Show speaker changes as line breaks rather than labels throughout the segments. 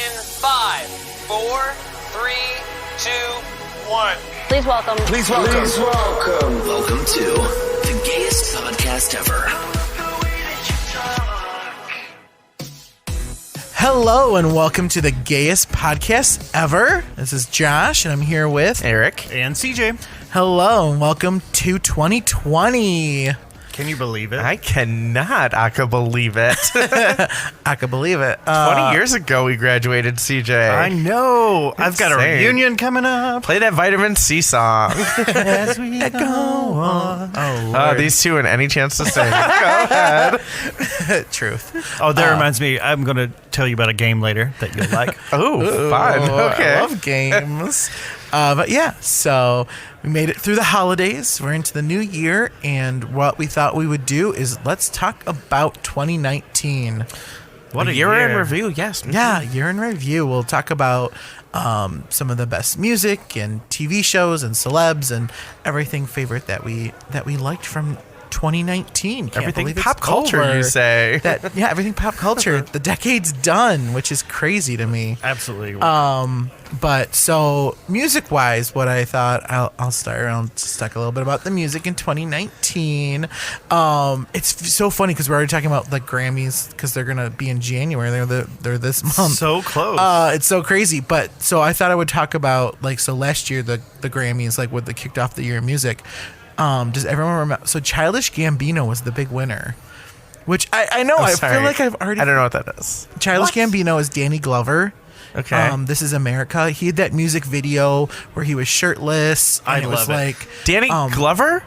in 5, 4, 3, 2, 1.
Please welcome.
Please welcome.
Please welcome.
Welcome to the gayest podcast ever.
Hello and welcome to the gayest podcast ever. This is Josh and I'm here with
Eric
and CJ.
Hello and welcome to 2020.
Can you believe it?
I cannot. I can believe it.
I can believe it.
20 years ago, we graduated, CJ.
I know. I've got a
Insane.
reunion coming up.
Play that Vitamin C song.
As we go on.
Oh,
These two and any chance to sing. Go ahead.
truth.
Oh, that reminds me. I'm going to tell you about a game later that you'll like.
Oh, fun. Okay.
I love games. But yeah, so we made it through the holidays. We're into the new year, and what we thought we would do is let's talk about 2019.
What a
year in
year.
review, yes.
Yeah, year in review. We'll talk about some of the best music and TV shows and celebs and everything favorite that we liked from 2019. Can't
Everything
believe it's
pop culture,
over.
you say.
Yeah, everything pop culture. The decade's done, which is crazy to me.
Absolutely.
But so music-wise, what I thought I'll start. I'll just talk a little bit about the music in 2019. It's so funny because we're already talking about the Grammys because they're gonna be in January. They're this month.
So close.
It's so crazy. But so I thought I would talk about so last year the Grammys when they kicked off the year of music. Does everyone remember? So Childish Gambino was the big winner. Which I know. I feel like I've already.
I don't know what that is.
Childish Gambino is Danny Glover.
Okay.
This is America. He had that music video where he was shirtless. And
I
it was
love it.
like
Danny Glover?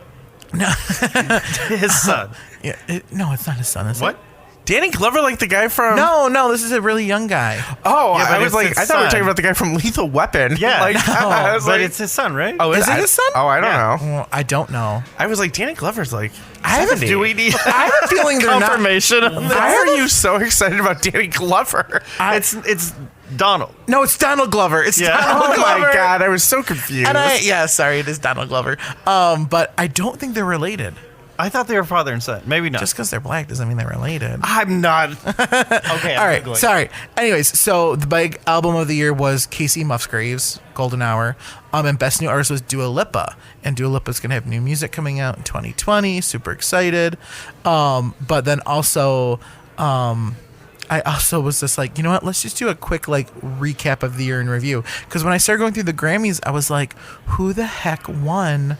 His son.
yeah, no, it's not his son. Is
What?
It?
Danny Glover, like the guy from...
No, this is a really young guy.
Oh,
Yeah, but
I was
it's
like,
his
I thought we were
son.
talking about the guy from Lethal Weapon.
Yeah.
Like, I was
But
like,
it's his son, right?
oh,
Is it his son?
Oh, I don't
Yeah.
know.
Well, I don't know.
I was like, Danny Glover's like,
I haven't.
70.
Do we need
I have a feeling they're not.
confirmation on this?
Why are you so excited about Danny Glover?
It's Donald.
No, it's Donald Glover. It's
Yeah.
Donald
Oh
Glover.
my God, I was so confused.
And sorry, it is Donald Glover. But I don't think they're related.
I thought they were father and son. Maybe not.
Just because they're black doesn't mean they're related.
I'm not. Okay.
All right, sorry. Anyways, so the big album of the year was Casey Musgraves, Golden Hour, and Best New Artist was Dua Lipa, and Dua Lipa's gonna have new music coming out in 2020. Super excited. But then also, I also was just like, you know what? Let's just do a quick recap of the year in review. Because when I started going through the Grammys, I was like, who the heck won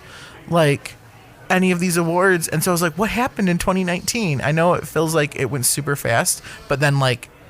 any of these awards? And so I was like, what happened in 2019? I know it feels like it went super fast, but then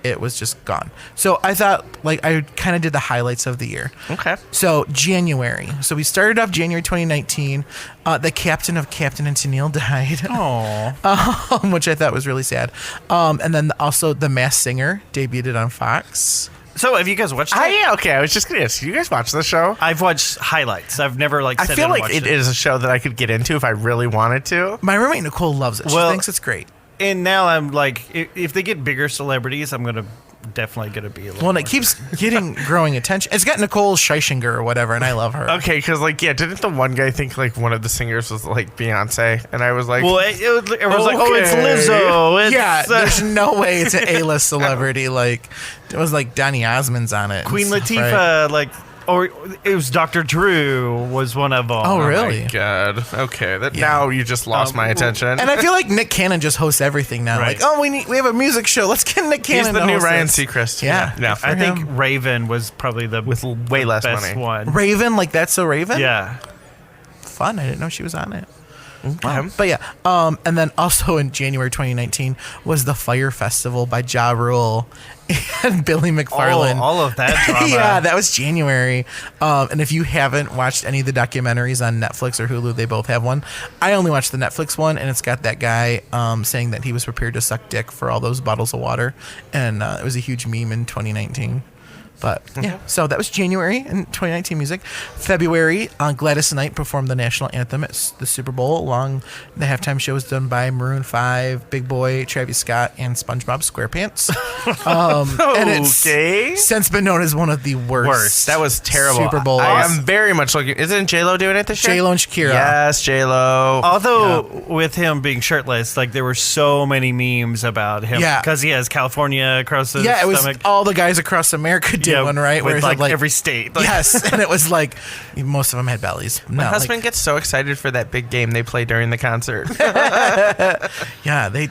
it was just gone. So I thought I kind of did the highlights of the year.
Okay.
So January. So we started off January 2019. The captain of Captain and Tennille died.
Oh.
Which I thought was really sad. And then also The Masked Singer debuted on Fox.
So have you guys watched it?
Yeah, okay. I was just going to ask, you guys watch the show?
I've watched highlights. I've never
I
sat
feel
down and
like
watched
it is a show that I could get into if I really wanted to.
My roommate Nicole loves it. She
Well-
thinks it's great.
And now I'm like, if they get bigger celebrities, I'm definitely gonna be a little.
Well, and
more.
it keeps growing attention. It's got Nicole Scherzinger or whatever, and I love her.
Okay, because didn't the one guy think one of the singers was Beyonce? And I was like,
Well, it was like, oh, it's
Okay.
Lizzo. It's,
Yeah, there's no way it's an A-list celebrity. It was Donny Osmond's on it. and
Queen
stuff,
Latifah,
right?
or it was Dr. Drew was one of them.
Oh,
oh
really?
my God. Okay, now you just lost my attention.
And I feel like Nick Cannon just hosts everything now.
Right.
we have a music show. Let's get Nick Cannon.
He's the
to
new
host
Ryan
this.
Seacrest.
Yeah.
No,
I think
him.
Raven was probably the
with way less
best
money.
one.
Raven, that's so Raven.
Yeah.
Fun. I didn't know she was on it.
Okay.
But yeah, and then also in January 2019 was the Fire Festival by Ja Rule and Billy McFarland.
All of that drama.
Yeah, that was January. And if you haven't watched any of the documentaries on Netflix or Hulu, they both have one. I only watched the Netflix one, and it's got that guy saying that he was prepared to suck dick for all those bottles of water, and it was a huge meme in 2019. But yeah, so that was January in 2019 music. February, Gladys Knight performed the national anthem at the Super Bowl. Along the halftime show was done by Maroon 5, Big Boy, Travis Scott, and SpongeBob SquarePants. And it's since been known as one of the worst.
That was terrible.
Super Bowl.
I am very much looking. Isn't J-Lo doing it this year?
J-Lo and Shakira.
Yes, J-Lo.
Although with him being shirtless, like there were so many memes about him.
Yeah.
Because he has California across his
Yeah, it was
stomach.
all the guys across America did one, right?
With
it's
like every state. Like,
yes, and it was like most of them had bellies.
My husband gets so excited for that big game they play during the concert.
Yeah, they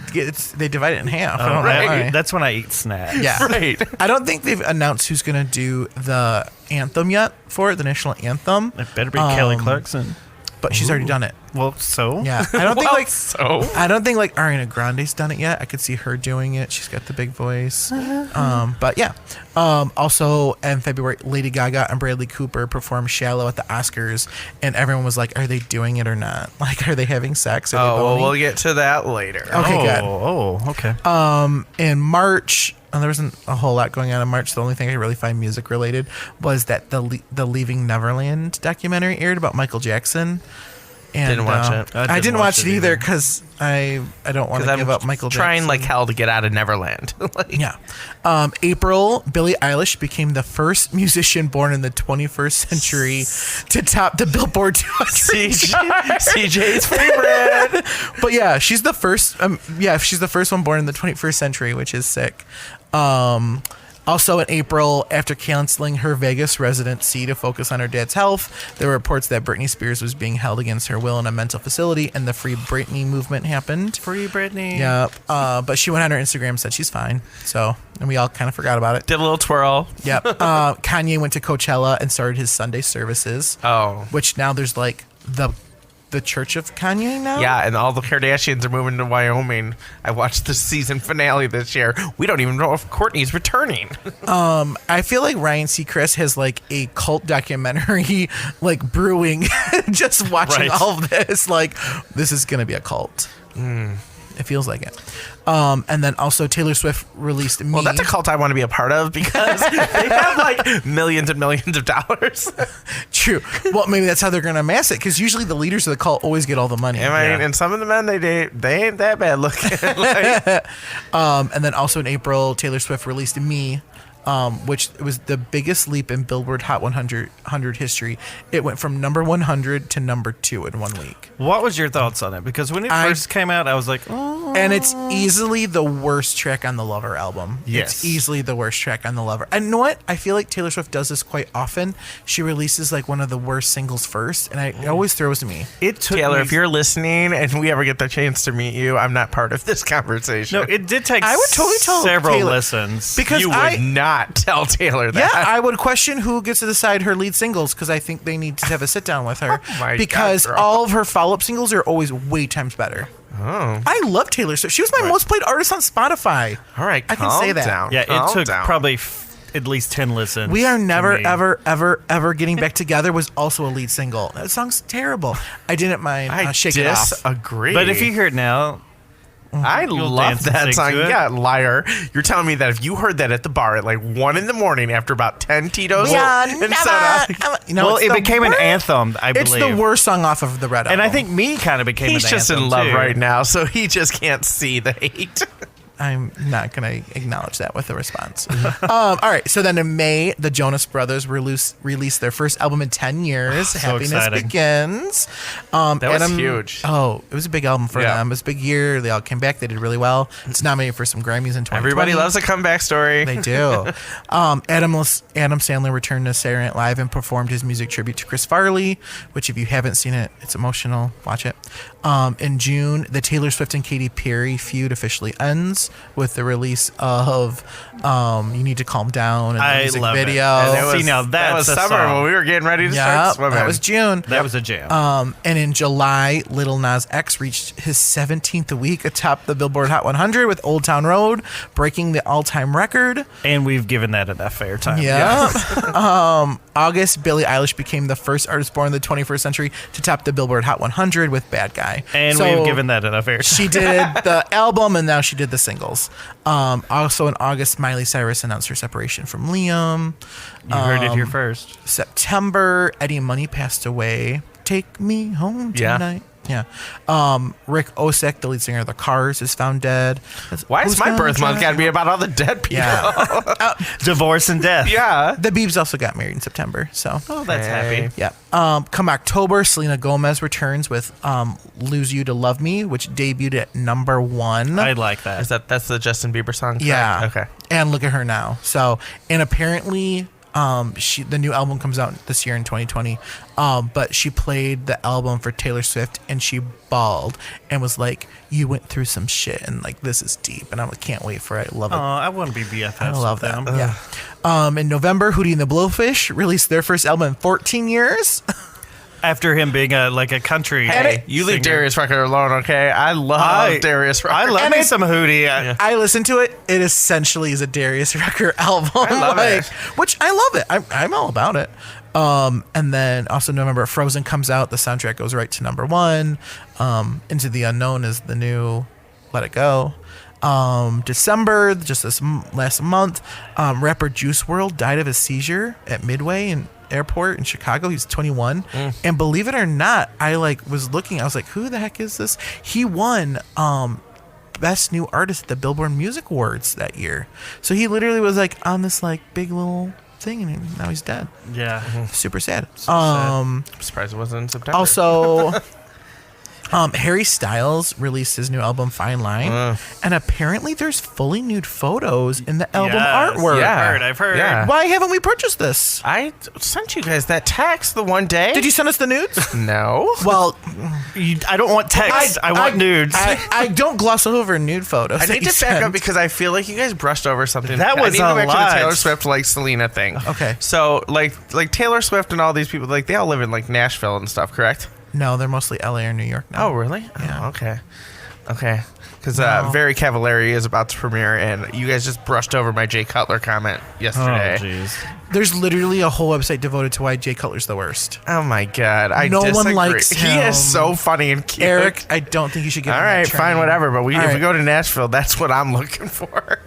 divide it in half. I
Oh,
don't know why.
that's when I eat snacks.
Yeah,
Right.
I don't think they've announced who's going to do the anthem yet for it, the national anthem.
It better be Kelly Clarkson.
But she's already done it.
Well, so?
Yeah, I don't think
so?
I don't think like Ariana Grande's done it yet. I could see her doing it. She's got the big voice. But yeah. Also in February, Lady Gaga and Bradley Cooper performed "Shallow" at the Oscars, and everyone was like, "Are they doing it or not? Like, are they having sex? Are they
Well,
boning?"
we'll get to that later.
Okay, good.
Oh, okay.
In March, there wasn't a whole lot going on in March. The only thing I could really find music related was that the Leaving Neverland documentary aired about Michael Jackson. And,
Didn't watch it.
I didn't watch it either because I don't want to give up Michael Jackson.
Trying like hell to get out of Neverland. Like,
Yeah. April, Billie Eilish became the first musician born in the 21st century to top the Billboard 200 chart.
CJ's favorite.
But yeah, she's the first. She's the first one born in the 21st century, which is sick. Also in April, after canceling her Vegas residency to focus on her dad's health, there were reports that Britney Spears was being held against her will in a mental facility, and the Free Britney movement happened.
Free Britney.
Yep. But she went on her Instagram and said she's fine. So, and we all kind of forgot about it.
Did a little twirl.
Yep. Kanye went to Coachella and started his Sunday services.
Oh.
Which now there's like the Church of Kanye now?
Yeah, and all the Kardashians are moving to Wyoming. I watched the season finale this year. We don't even know if Kourtney's returning.
I feel like Ryan Seacrest has like a cult documentary like brewing just watching
Right.
all of this. Like, this is going to be a cult. It feels like it. And then also Taylor Swift released Me.
Well, that's a cult I want to be a part of because they have like millions and millions of dollars.
True. Well, maybe that's how they're going to amass it, because usually the leaders of the cult always get all the money.
And some of the men they ain't that bad looking. Like,
And then also in April, Taylor Swift released Me, which was the biggest leap in Billboard Hot 100 history. It went from number 100 to number 2 in 1 week.
What was your thoughts on it? Because when it first came out, I was like, oh.
And it's easily the worst track on the Lover album.
Yes.
It's easily the worst track on the Lover. And you know what? I feel like Taylor Swift does this quite often. She releases like one of the worst singles first, and it always throws me.
It took
Taylor,
me,
if you're listening and we ever get the chance to meet you, I'm not part of this conversation.
No, it did take
I would totally tell
several
Taylor-
listens.
Because
you would not tell Taylor that.
Yeah, I would question who gets to decide her lead singles, because I think they need to have a sit down with her.
My
because
God, girl.
all of her follow up singles are always way times better.
Oh.
I love Taylor Swift. She was my most played artist on Spotify.
All right,
I can say that.
Down.
Yeah,
Calm
it took
down.
probably at least 10 listens.
We Are Never,
to me.
ever getting back together was also a lead single. That song's terrible. I didn't mind
I
Shake It Off.
disagree.
But if you hear it now,
I
You'll
love
dance and
that
sing
song.
to it.
Yeah, liar. You're telling me that if you heard that at the bar at like 1 a.m. after about 10 Tito's and soda,
You know,
well,
it's
it
the
became an
worst-
anthem, I
It's
believe.
the worst song off of the Red
And
album.
I think Me kind of became
he's
an
just
anthem,
in love
too.
right now, so he just can't see the hate.
I'm not going to acknowledge that with a response. All right. So then in May, the Jonas Brothers released their first album in 10 years.
So
Happiness
exciting.
Begins.
That was huge.
Oh, it was a big album for
Yeah.
them. It was a big year. They all came back. They did really well. It's nominated for some Grammys in 2020.
Everybody loves a comeback story.
They do. Adam Sandler returned to Saturday Night Live and performed his music tribute to Chris Farley, which if you haven't seen it, it's emotional. Watch it. In June, the Taylor Swift and Katy Perry feud officially ends with the release of You Need to Calm Down and the
I
music
love it.
video.
And See, now
that was
that's a
summer
song.
when we were getting ready to
Yeah,
start swimming.
that was June.
That was a jam.
And in July, Lil Nas X reached his 17th week atop the Billboard Hot 100 with Old Town Road, breaking the all-time record.
And we've given that enough airtime.
Yeah. August, Billie Eilish became the first artist born in the 21st century to top the Billboard Hot 100 with Bad Guy.
And
So
we've given that enough airtime.
she did the album, and now she did the single. singles. Also in August, Miley Cyrus announced her separation from Liam.
You heard it here first.
September, Eddie Money passed away. Take me home tonight. Yeah. Rick Ocek, the lead singer of the Cars, is found dead.
Why is
Who's
my
gonna
birth month
drive?
got to be about all the dead people?
Yeah.
Divorce and death.
Yeah.
The Biebs also got married in September, so.
Oh, that's
Hey.
happy.
Yeah. Come October, Selena Gomez returns with "Lose You to Love Me," which debuted at number 1.
I like that.
That's the Justin Bieber song? correct?
Yeah.
Okay.
And Look at Her Now. So, and apparently, the new album comes out this year in 2020. But she played the album for Taylor Swift and she bawled and was like, "You went through some shit and like this is deep." And I can't wait for it. I love it.
I want to be BFFs.
I love
with
that.
them.
Yeah. In November, Hootie and the Blowfish released their first album in 14 years.
After him being a country.
Hey, you leave
singer.
Darius Rucker alone, okay? I love Darius Rucker.
I love
And
me
it-
some Hootie.
I listened to it. It essentially is a Darius Rucker album.
I love it.
Which I love it. I'm all about it. And then also November, Frozen comes out. The soundtrack goes right to number 1. Into the Unknown is the new Let It Go. December, just this last month, rapper Juice WRLD died of a seizure at Midway Airport in Chicago. He's 21. And believe it or not, I was looking, I was like, who the heck is this? He won Best New Artist at the Billboard Music Awards that year. So he literally was on this big little thing and now he's dead.
Yeah.
Super sad.
I'm surprised it wasn't in September.
Also, Harry Styles released his new album Fine Line, and apparently there's fully nude photos in the album
Yes.
artwork.
Yeah.
I've heard.
Yeah.
Why haven't we purchased this?
I sent you guys that text the one day.
Did you send us the nudes?
No.
Well,
I don't want text. I want nudes.
I don't gloss over nude photos.
I
that
need
you
to back
sent.
up because I feel like you guys brushed over something.
That was
I need to
a
go back to
lot.
the Taylor Swift Selena thing.
Okay.
So like Taylor Swift and all these people, they all live in Nashville and stuff, correct?
No, they're mostly LA or New York now.
Oh, really?
Yeah.
Oh, okay. Because
No.
Very Cavallari is about to premiere, and you guys just brushed over my Jay Cutler comment yesterday.
jeez.
There's literally a whole website devoted to why Jay Cutler's the worst.
Oh my God, I
No one
disagree.
likes
He
him.
is so funny and cute.
Eric, I don't think you should give
All
him that
right,
train.
fine, whatever. But
All
if
right.
we go to Nashville, that's what I'm looking for.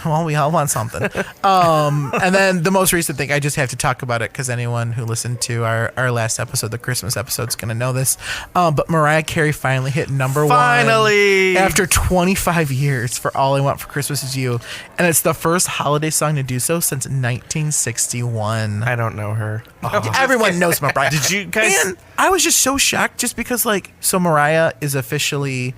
Well, we all want something. And then the most recent thing, I just have to talk about it because anyone who listened to our last episode, the Christmas episode, is going to know this. But Mariah Carey finally hit number 1.
Finally!
After 25 years for All I Want for Christmas Is You. And it's the first holiday song to do so since 1961.
I don't know her.
Everyone knows Mariah.
Did you guys-
And I was just so shocked just because, so Mariah is officially...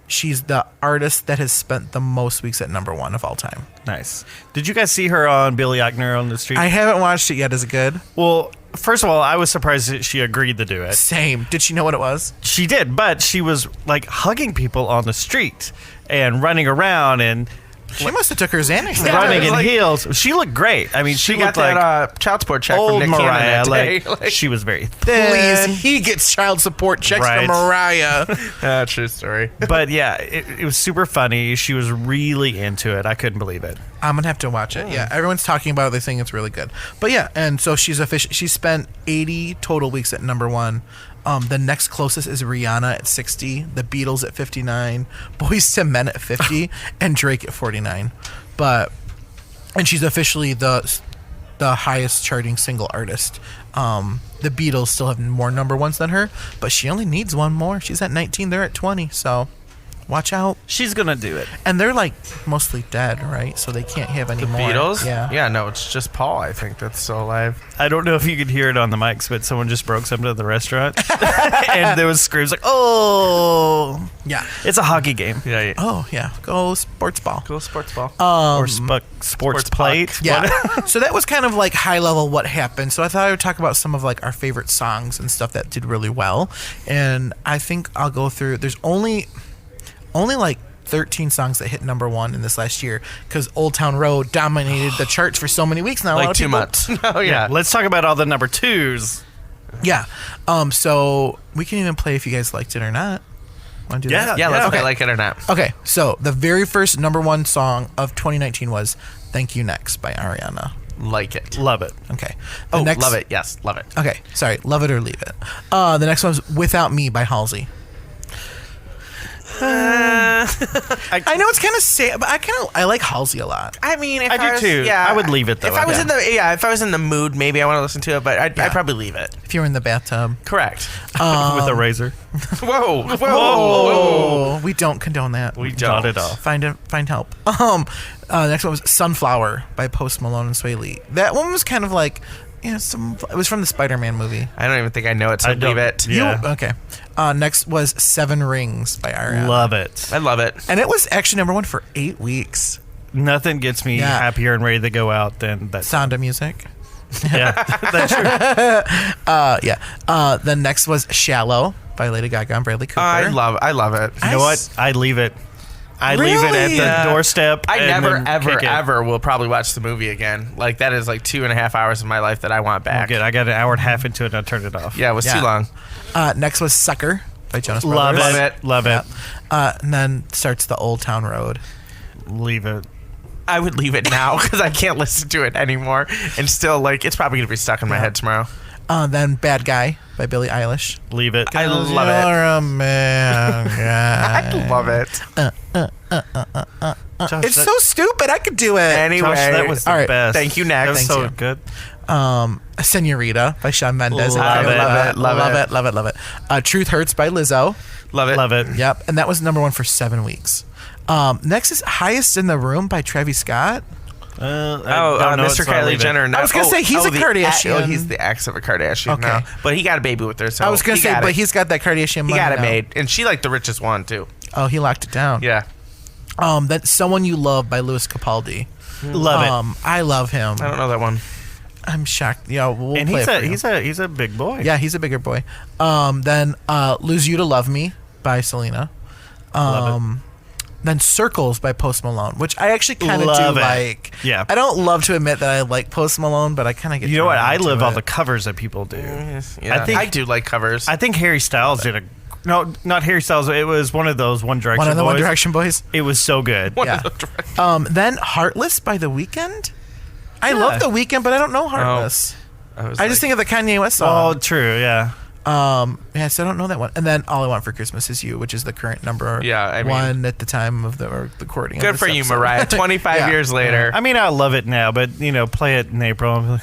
she's the artist that has spent the most weeks at number 1 of all time.
Nice. Did you guys see her on Billy Eichner on the street?
I haven't watched it yet. Is it good?
Well, first of all, I was surprised that she agreed to do it.
Same. Did she know what it was?
She did, but she was hugging people on the street and running around and
She must have took her Xanax.
Yeah,
running
it was
in heels. She looked great. I mean,
She
she
got
looked like
that child support check from
old
Nick
Mariah.
Cannon that day.
She was very thin.
Please, he gets child support checks
Right.
from Mariah.
True story.
But yeah, it was super funny. She was really into it. I couldn't believe it.
I'm gonna have to watch it. Yeah, everyone's talking about it. They think it's really good. But yeah, and so she's official. She spent 80 total weeks at number 1. The next closest is Rihanna at 60, the Beatles at 59, Boyz II Men at 50, and Drake at 49. And she's officially the highest charting single artist. The Beatles still have more number 1s than her, but she only needs one more. She's at 19, they're at 20, so watch out.
She's gonna do it.
And they're mostly dead, right? So they can't have any more.
Beatles?
Yeah.
Yeah, no, it's just Paul, I think, that's still alive.
I don't know if you could hear it on the mics, but someone just broke something at the restaurant, and there was screams "Oh!"
Yeah.
It's a hockey game
Yeah.
Oh, yeah. Go sports ball.
Cool sports ball.
or sports plate.
puck.
Yeah. So that was kind of high level what happened. So I thought I would talk about some of our favorite songs and stuff that did really well. And I think I'll go through. There's only 13 songs that hit number 1 in this last year because Old Town Road dominated the charts for so many weeks now. A lot of
2
people-
months. Oh, yeah.
Let's talk about all the number 2s.
Yeah. So we can even play if you guys liked it or not. Want to do that?
Yeah, let's
Okay.
play like it or not.
Okay, so the very first number 1 song of 2019 was "Thank You Next" by Ariana.
Like it.
Love it.
Okay.
Oh,
The next-
love it. Yes, love it.
Okay, sorry, love it or leave it. The next one's "Without Me" by Halsey. I know it's kind of sad, but I like Halsey a lot.
I mean, if
I do
was,
too.
Yeah,
I would leave it, though.
If I was if I was in the mood, maybe I want to listen to it, but I'd probably leave it.
If you're in the bathtub.
Correct.
With a razor.
Whoa.
Oh, we don't condone that.
We don't.
Not at all.
Find help. Next one was Sunflower by Post Malone and Sway Lee. That one was kind of like, it was from the Spider-Man movie.
I don't even think I know it, so leave it.
Yeah.
Okay. Next was Seven Rings by R.M.
Love it.
I love it.
And it was actually number 1 for 8 weeks.
Nothing gets me happier and ready to go out than that.
Sound of Music.
Yeah, that's true.
Then next was Shallow by Lady Gaga and Bradley Cooper.
I love it.
You know what? I'd leave it. I'd leave it at the doorstep.
I
and
never,
then
ever will probably watch the movie again. Like, that is like 2.5 hours of my life that I want back.
Good. I got an hour and a half into it and I turned it off.
Yeah, it was too long.
Next was Sucker by Jonas
Love
Brothers.
it. Love it.
And then starts the Old Town Road.
Leave it.
I would leave it now because I can't listen to it anymore. And still, like, it's probably going to be stuck in my head tomorrow.
Then Bad Guy by Billie Eilish.
Leave it.
I love
You're
it.
a man guy.
I love it.
Josh,
It's so stupid. I could do it.
Anyway,
Josh, that was the
all right,
best.
thank you, next.
That was
Thank
so
you.
good.
Senorita by Shawn Mendes.
Love it.
Love it. Truth Hurts by Lizzo.
Love it.
Love it.
Yep. And that was number 1 for 7 weeks. Next is Highest in the Room by Travis Scott.
Mr. Kylie Jenner.
I was gonna say he's a Kardashian.
He's the ex of a Kardashian
Okay.
now, but he got a baby with her. So
I was gonna say, but he's got that Kardashian money.
he got it
now.
made, and she like the richest one too.
Oh, he locked it down.
Yeah,
That's Someone You Love by Louis Capaldi.
Love it.
I love him.
I don't know that one.
I'm shocked. Yeah, we'll
And
play it for you.
he's a big boy.
Yeah, he's a bigger boy. Then Lose You to Love Me by Selena.
Love it.
Then Circles by Post Malone, which I actually kind of do
Love it.
like.
Yeah.
I don't love to admit that I like Post Malone, but I kind of get.
You know what?
drawn
I
into
love all
it.
the covers that people do.
Yeah,
I
do like covers.
I think Harry Styles did a. No, not Harry Styles. It was one of those One Direction
One of the
boys.
One Direction boys.
It was so good.
Yeah. Then Heartless by The Weeknd. I love The Weeknd, but I don't know Heartless. I just think of the Kanye West song.
Oh, true. Yeah.
Yeah, so I don't know that one. And then All I Want for Christmas Is You, which is the current number one at the time of the recording.
Good
of
for
this
you,
episode.
Mariah. 25 years later.
I mean, I love it now, but play it in April. I'm like,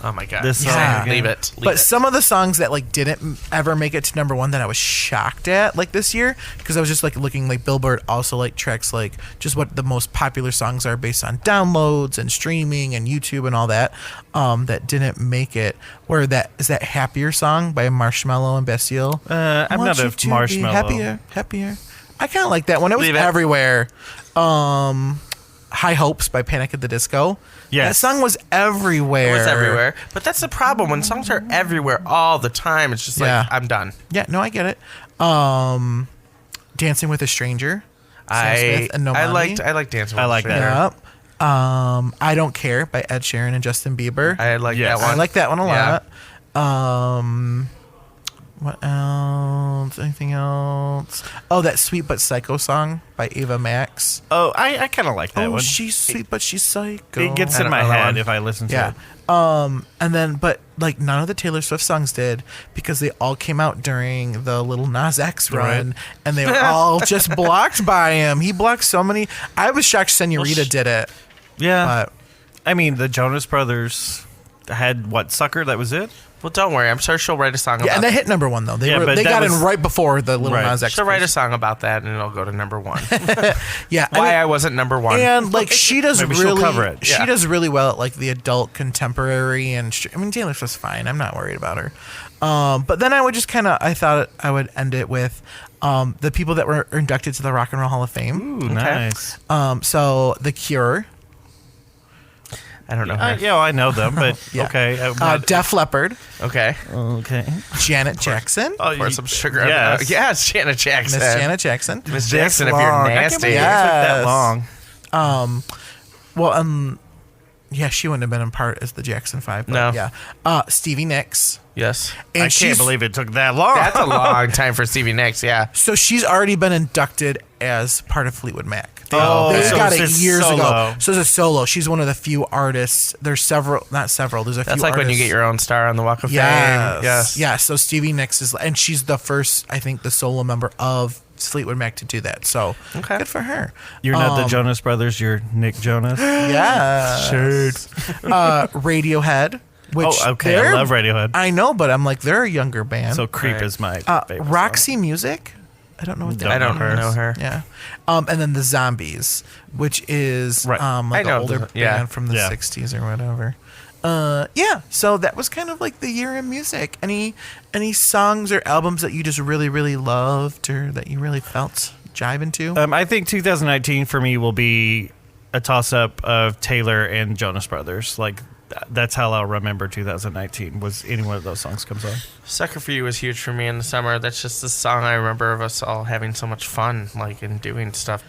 Oh my god.
This song
Yeah.
again.
Leave it.
But some of the songs that like didn't ever make it to number 1 that I was shocked at like this year, because I was just like looking, like Billboard also like tracks like just what the most popular songs are based on downloads and streaming and YouTube and all that, that didn't make it. Where that is that Happier song by Marshmello and Bastille.
I'm not a Marshmello.
Happier. I kind of like that one. It was
Leave it.
everywhere. High Hopes by Panic at the Disco.
Yes.
That song was everywhere.
It was everywhere. But that's the problem. When songs are everywhere all the time, it's just like,
Yeah.
I'm done.
Yeah, no, I get it. Dancing with a Stranger. Sam Smith and
I
Normani.
like Dancing
I
with
like
a
that.
Stranger.
Yep. I Don't Care by Ed Sheeran and Justin Bieber.
I like
Yes.
that one.
I like that one a
Yeah.
lot. What else? Anything else? Oh, that Sweet But Psycho song by Ava Max.
Oh, I kind of like that
Oh,
one.
she's sweet, but she's psycho.
It gets
I
in
don't
my
know that
head
one.
if I listen to
Yeah.
it.
And then, but like none of the Taylor Swift songs did because they all came out during the Lil Nas X run, and they were all just blocked by him. He blocked so many. I was shocked Senorita did it.
Yeah.
But
I mean, the Jonas Brothers had what, Sucker? That was it?
Well, don't worry. I'm sure she'll write a song
yeah,
about
and they hit number 1 though. They
Yeah, but
they
that
got
was-
in right before the Lil
Right.
Nas X.
She'll write a
version.
song about that, and it'll go to number 1.
Yeah,
Why I wasn't number 1.
and like she does
Maybe she'll
really,
cover it.
she
Yeah.
does really well at like the adult contemporary and I mean Taylor Swift's fine. I'm not worried about her. But then I would just I thought I would end it with the people that were inducted to the Rock and Roll Hall of Fame.
Ooh, nice.
So The Cure,
I don't know her.
Yeah, I know them, but
Yeah.
okay.
Def Leppard,
Okay.
okay.
Janet Jackson,
Pour some sugar.
Yes.
Yes, Janet Jackson.
Miss Janet Jackson.
Miss Jackson, if
Long.
you're
I can't
nasty.
believe it took that
Yes.
long.
Well, yeah, she wouldn't have been in part as the Jackson 5. But
No.
Yeah. Stevie Nicks.
Yes.
And
I can't believe it took that long.
That's a long time for Stevie Nicks, yeah.
So she's already been inducted as part of Fleetwood Mac.
Oh,
they
so
got
it's
it
a
years
solo.
ago. So it's a solo. She's one of the few artists. There's several, not several. There's a few.
That's like when you
artists.
get your own star on the Walk of
Yes.
Fame. Yes.
Yeah. So Stevie Nicks is, and she's the first, I think, the solo member of Fleetwood Mac to do that. So
Okay.
good for her.
You're not the Jonas Brothers. You're Nick Jonas.
Yeah. Radiohead. Which
Oh, okay. I
they're-
love Radiohead.
I know, but I'm like, they're a younger band.
So Creep is my favorite.
Roxy Music. I don't know what that
I don't
Hers.
know her.
Yeah. And then the Zombies, which is
Right.
like
I
an
know
older
the- yeah.
band from the
Yeah.
60s or whatever. Yeah. So that was kind of like the year in music. Any songs or albums that you just really, really loved or that you really felt jiving to?
I think 2019 for me will be a toss-up of Taylor and Jonas Brothers. Like, that's how I'll remember 2019, was any one of those songs comes on.
Sucker for You was huge for me in the summer. That's just the song I remember of us all having so much fun, like, and doing stuff.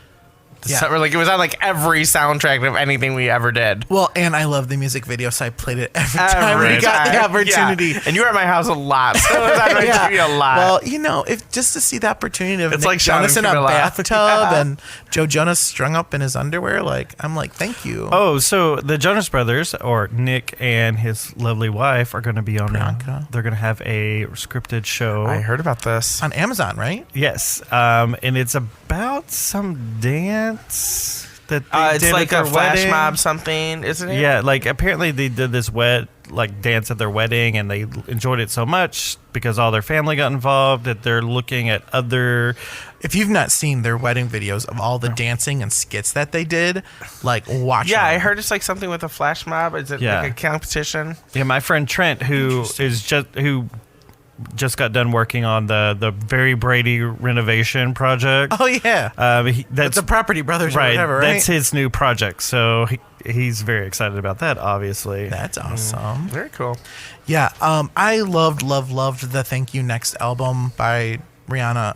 The
Yeah.
summer, like, it was on, like, every soundtrack of anything we ever did.
Well, and I love the music video, so I played it every time we got the
time.
opportunity.
Yeah. And you were at my house a lot, so it was on my TV a lot.
Well, if just to see the opportunity of
It's
Nick
like Sean
Jonas in
and
a
Camilla.
bathtub
Yeah.
and Joe Jonas strung up in his underwear, like I'm like, thank you.
Oh, so the Jonas Brothers, or Nick and his lovely wife, are going to be on.
Priyanka.
They're going to have a scripted show.
I heard about this.
On Amazon, right?
Yes, and it's about some dance that they
It's
did
like
at
a
their
flash
wedding.
mob something, isn't it?
Yeah, like apparently they did this dance at their wedding, and they enjoyed it so much because all their family got involved that they're looking at other.
If you've not seen their wedding videos of all the dancing and skits that they did, like watch.
Yeah,
them.
I heard it's like something with a flash mob. Is it
Yeah.
like a competition?
Yeah, my friend Trent, who just got done working on the Very Brady renovation project.
Oh yeah,
That's
that's the Property Brothers
right.
or whatever, right?
That's his new project, so he's very excited about that. Obviously,
That's awesome.
Very cool.
Yeah, I loved the Thank You Next album by Ariana.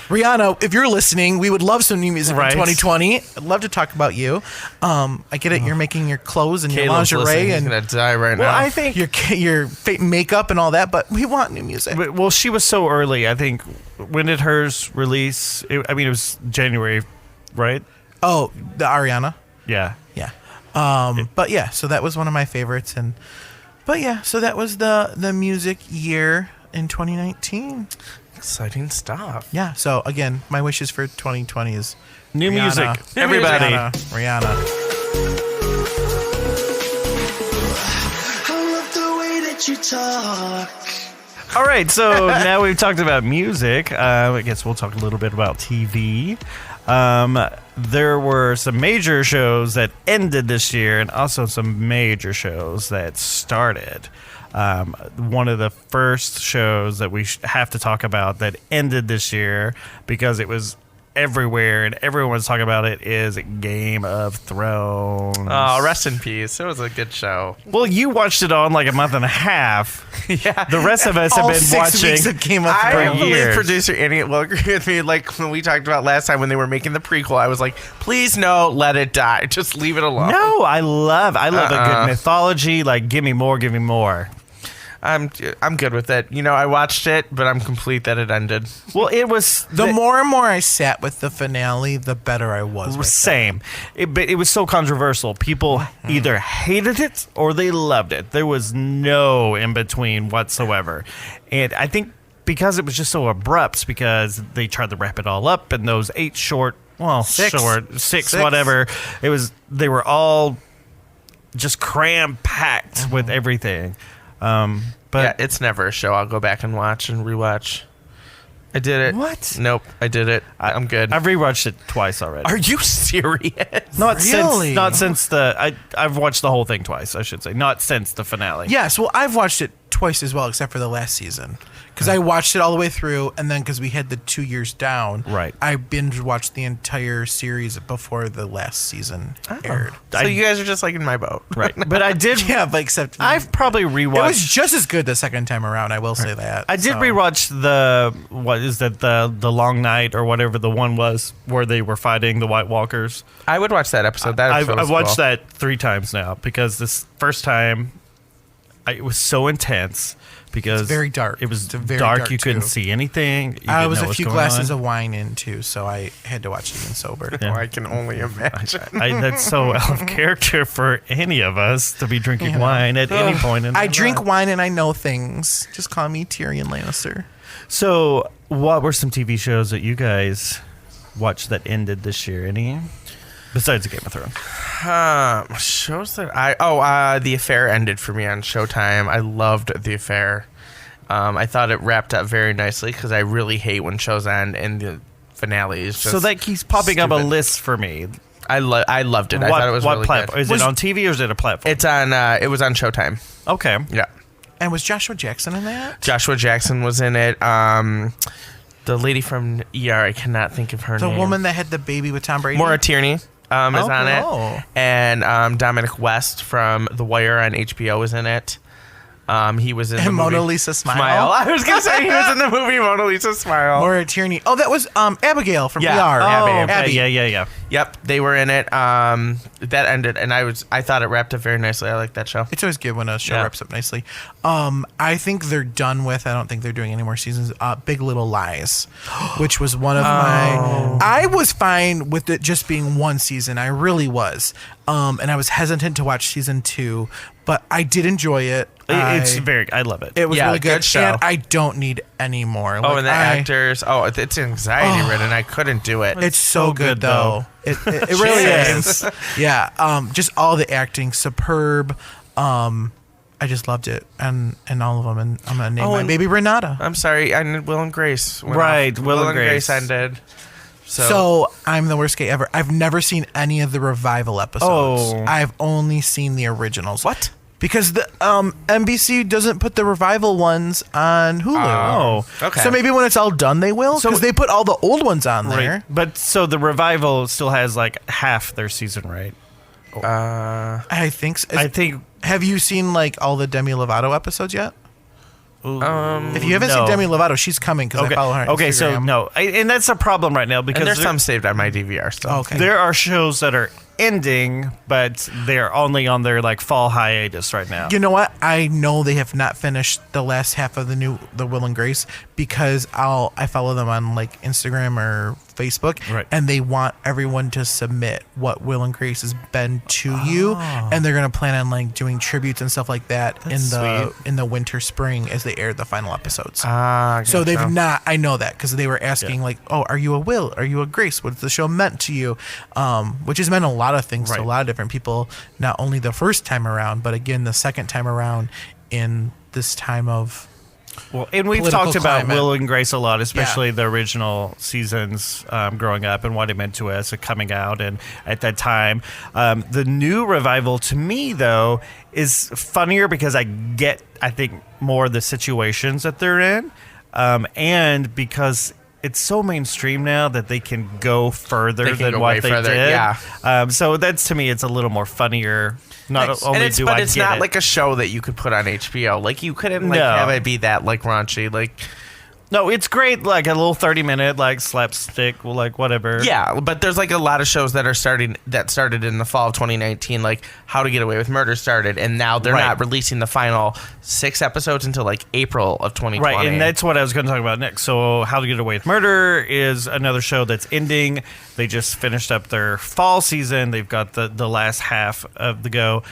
Rihanna, if you're listening, we would love some new music
Right.
in 2020. I'd love to talk about you. I get it. You're making your clothes and your
Caleb's
lingerie
listening. He's
and
gonna die right
well,
now.
I think.
your makeup and all that, but we want new music.
Well, she was so early. I think when did hers release? It was January, right?
Oh, the Ariana.
Yeah.
Yeah. But yeah, so that was one of my favorites, so that was the music year in 2019.
Exciting stuff.
Yeah. So again, my wishes for 2020 is
New
Rihanna.
music, everybody.
Rihanna.
I love the way that you talk.
All right, so now we've talked about music. I guess we'll talk a little bit about TV. There were some major shows that ended this year, and also some major shows that started. One of the first shows that we have to talk about that ended this year because it was everywhere and everyone was talking about it is Game of Thrones.
Oh, rest in peace. It was a good show.
Well, you watched it on like a month and a half.
Yeah.
The rest of us have
All
been
6
watching.
weeks of Game of
I
Thrones.
believe
years.
producer Annie will agree with me. Like when we talked about last time when they were making the prequel, I was like, please no, let it die. Just leave it alone.
No, I love a good mythology. Like, give me more, give me more.
I'm good with it. I watched it, but I'm complete that it ended.
Well, it was
The more and more I sat with the finale, the better I was. With
same. But it was so controversial. People either hated it or they loved it. There was no in between whatsoever. And I think because it was just so abrupt, because they tried to wrap it all up in those 8 short, six, whatever. They were all just cram packed with everything. But
Yeah, it's never a show I'll go back and watch and rewatch. I did it.
What?
Nope, I did it. I'm good.
I've rewatched it twice already.
Are you serious?
Not
Really?
since I've watched the whole thing twice, I should say. Not since the finale.
Yes, well, I've watched it twice as well, except for the last season. Because I watched it all the way through, and then because we had the 2 years down,
Right.
I binge watched the entire series before the last season aired.
So you guys are just like in my boat.
Right. But I did
Yeah, but except
I've probably rewatched
it was just as good the second time around. I will say that.
I did
So-
rewatch the Long Night or whatever the one was where they were fighting the White Walkers.
I would watch that episode. That episode was
I've watched
cool.
that 3 times now because this first time it was so intense because
It's very dark.
It was
It's very
dark.
dark,
You couldn't
too.
see anything. You
I
didn't
was
know
a
what's
few
going
glasses
on.
of wine in too, so I had to watch it even sober.
Yeah.
Oh, I can only imagine.
That's so out of character for any of us to be drinking wine at any point in
I
our
drink
life.
wine and I know things. Just call me Tyrion Lannister.
So, what were some TV shows that you guys watched that ended this year? Any? Besides Game of Thrones.
Shows that The Affair ended for me on Showtime. I loved The Affair. I thought it wrapped up very nicely because I really hate when shows end and the finale is just
So that keeps popping up a
stupid.
list for me.
I loved it. I thought it was really
platform?
good.
Is it on TV or is it a platform?
It's on. It was on Showtime.
Okay.
Yeah.
And was Joshua Jackson in that?
Joshua Jackson was in it. The lady from ER, I cannot think of her
The
name.
woman that had the baby with Tom Brady?
Maura Tierney is on it.
Oh.
And Dominic West from The Wire on HBO is in it. He was in the
And
movie
Mona Lisa Smile.
I was going to say he was in the movie Mona Lisa Smile.
Maura Tierney. Oh, that was Abigail from
Yeah.
ER.
Oh,
Abby.
Okay. Yeah.
Yep, they were in it. That ended, and I thought it wrapped up very nicely. I like that show.
It's always good when a show
Yeah.
wraps up nicely. I think they're done with. I don't think they're doing any more seasons. Big Little Lies, which was one of my. I was fine with it just being one season. I really was, and I was hesitant to watch season 2, but I did enjoy it.
I love it.
It was
Yeah,
really good,
good show.
and I don't need any more.
Oh, and the actors. Oh, it's anxiety ridden. I couldn't do it.
It's so good though. It really is. Yeah. Just all the acting superb. I just loved it, and all of them. And I'm gonna name my
and-
baby Renata.
I'm sorry. I Will and Grace. went
Right,
off.
Will and
Grace
Grace.
ended.
So I'm the worst gay ever. I've never seen any of the revival episodes.
Oh.
I've only seen the originals.
What?
Because the NBC doesn't put the revival ones on Hulu.
Oh,
okay.
So maybe when it's all done, they will. Because they put all the old ones on there.
Right. But so the revival still has like half their season, right?
I think. So.
I think.
Have you seen like all the Demi Lovato episodes yet? If you haven't
no.
seen Demi Lovato, she's coming because I follow her on
Okay, so
Instagram.
no, and that's a problem right now because
And there's
there-
some saved on my DVR still.
Okay.
there are shows that are ending, but they're only on their like fall hiatus right now.
You know what? I know they have not finished the last half of the Will and Grace because I follow them on like Instagram or Facebook,
Right.
and they want everyone to submit what Will and Grace has been to you, and they're gonna plan on like doing tributes and stuff like that
That's
in the winter spring as they air the final episodes. So
gotcha.
they've not. I know that because they were asking like, "Oh, are you a Will? Are you a Grace? What's the show meant to you?" Which has meant a lot of things to a
Right.
lot of different people. Not only the first time around, but again the second time around in this time of.
Well, and we've
Political
talked about
climate.
Will and Grace a lot, especially the original seasons growing up and what it meant to us coming out. And at that time, the new revival to me, though, is funnier because I think, more of the situations that they're in. And because it's so mainstream now that they can go further
They can
than
go
what
way
they
further,
did.
yeah.
So that's, to me, it's a little more funnier. Not
Thanks.
only
And
do
but
I
it's
get
not
it.
like a show that you could put on HBO. Like you couldn't like
No.
have it be that like raunchy. Like
No, it's great, like a little 30-minute, like slapstick, like whatever.
yeah, but there's like a lot of shows that started in the fall of 2019. Like How to Get Away with Murder started, and now they're
Right.
not releasing the final 6 episodes until like April of 2020.
Right, and that's what I was going to talk about next. So, How to Get Away with Murder is another show that's ending. They just finished up their fall season. They've got the last half of the go.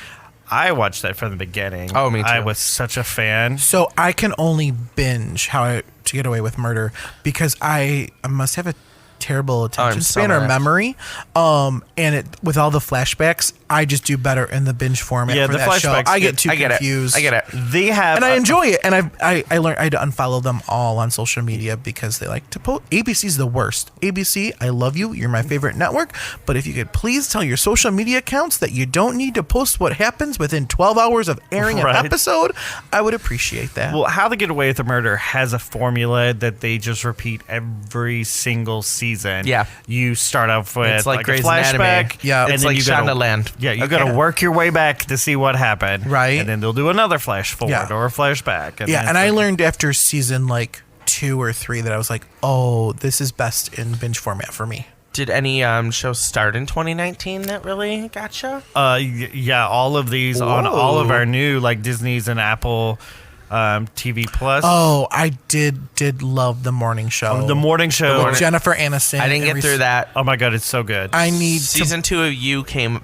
I watched that from the beginning.
Oh, me too.
I was such a fan.
So I can only binge to Get Away with Murder because I must have a terrible attention
so
span or
mad.
memory. And with all the flashbacks, I just do better in the binge format
Yeah,
for
the
that show.
flashbacks,
I get too
I get
confused.
it. I get it.
They have,
And I enjoy it. And I learned I had to unfollow them all on social media because they like to post. ABC's the worst. ABC, I love you. You're my favorite network. But if you could please tell your social media accounts that you don't need to post what happens within 12 hours of airing an
Right.
episode, I would appreciate that.
Well, How to Get Away with the Murder has a formula that they just repeat every single season.
Yeah.
You start off with
It's like
a
Grey's
flashback.
Anatomy.
Yeah.
and
It's
then
like
you gotta,
Shondaland.
Yeah, you
Okay.
got to work your way back to see what happened.
Right.
And then they'll do another flash forward
Yeah.
or a flashback.
Yeah,
then
and
it's
I
like-
learned after season like 2 or 3 that I was like, oh, this is best in binge format for me.
Did any shows start in 2019 that really gotcha?
Yeah, all of these on all of our new like Disney's and Apple TV Plus.
Oh, I did love the morning show.
The morning show.
With Jennifer Aniston.
I didn't get through that.
Oh my god, it's so good.
I need
Season 2 of You came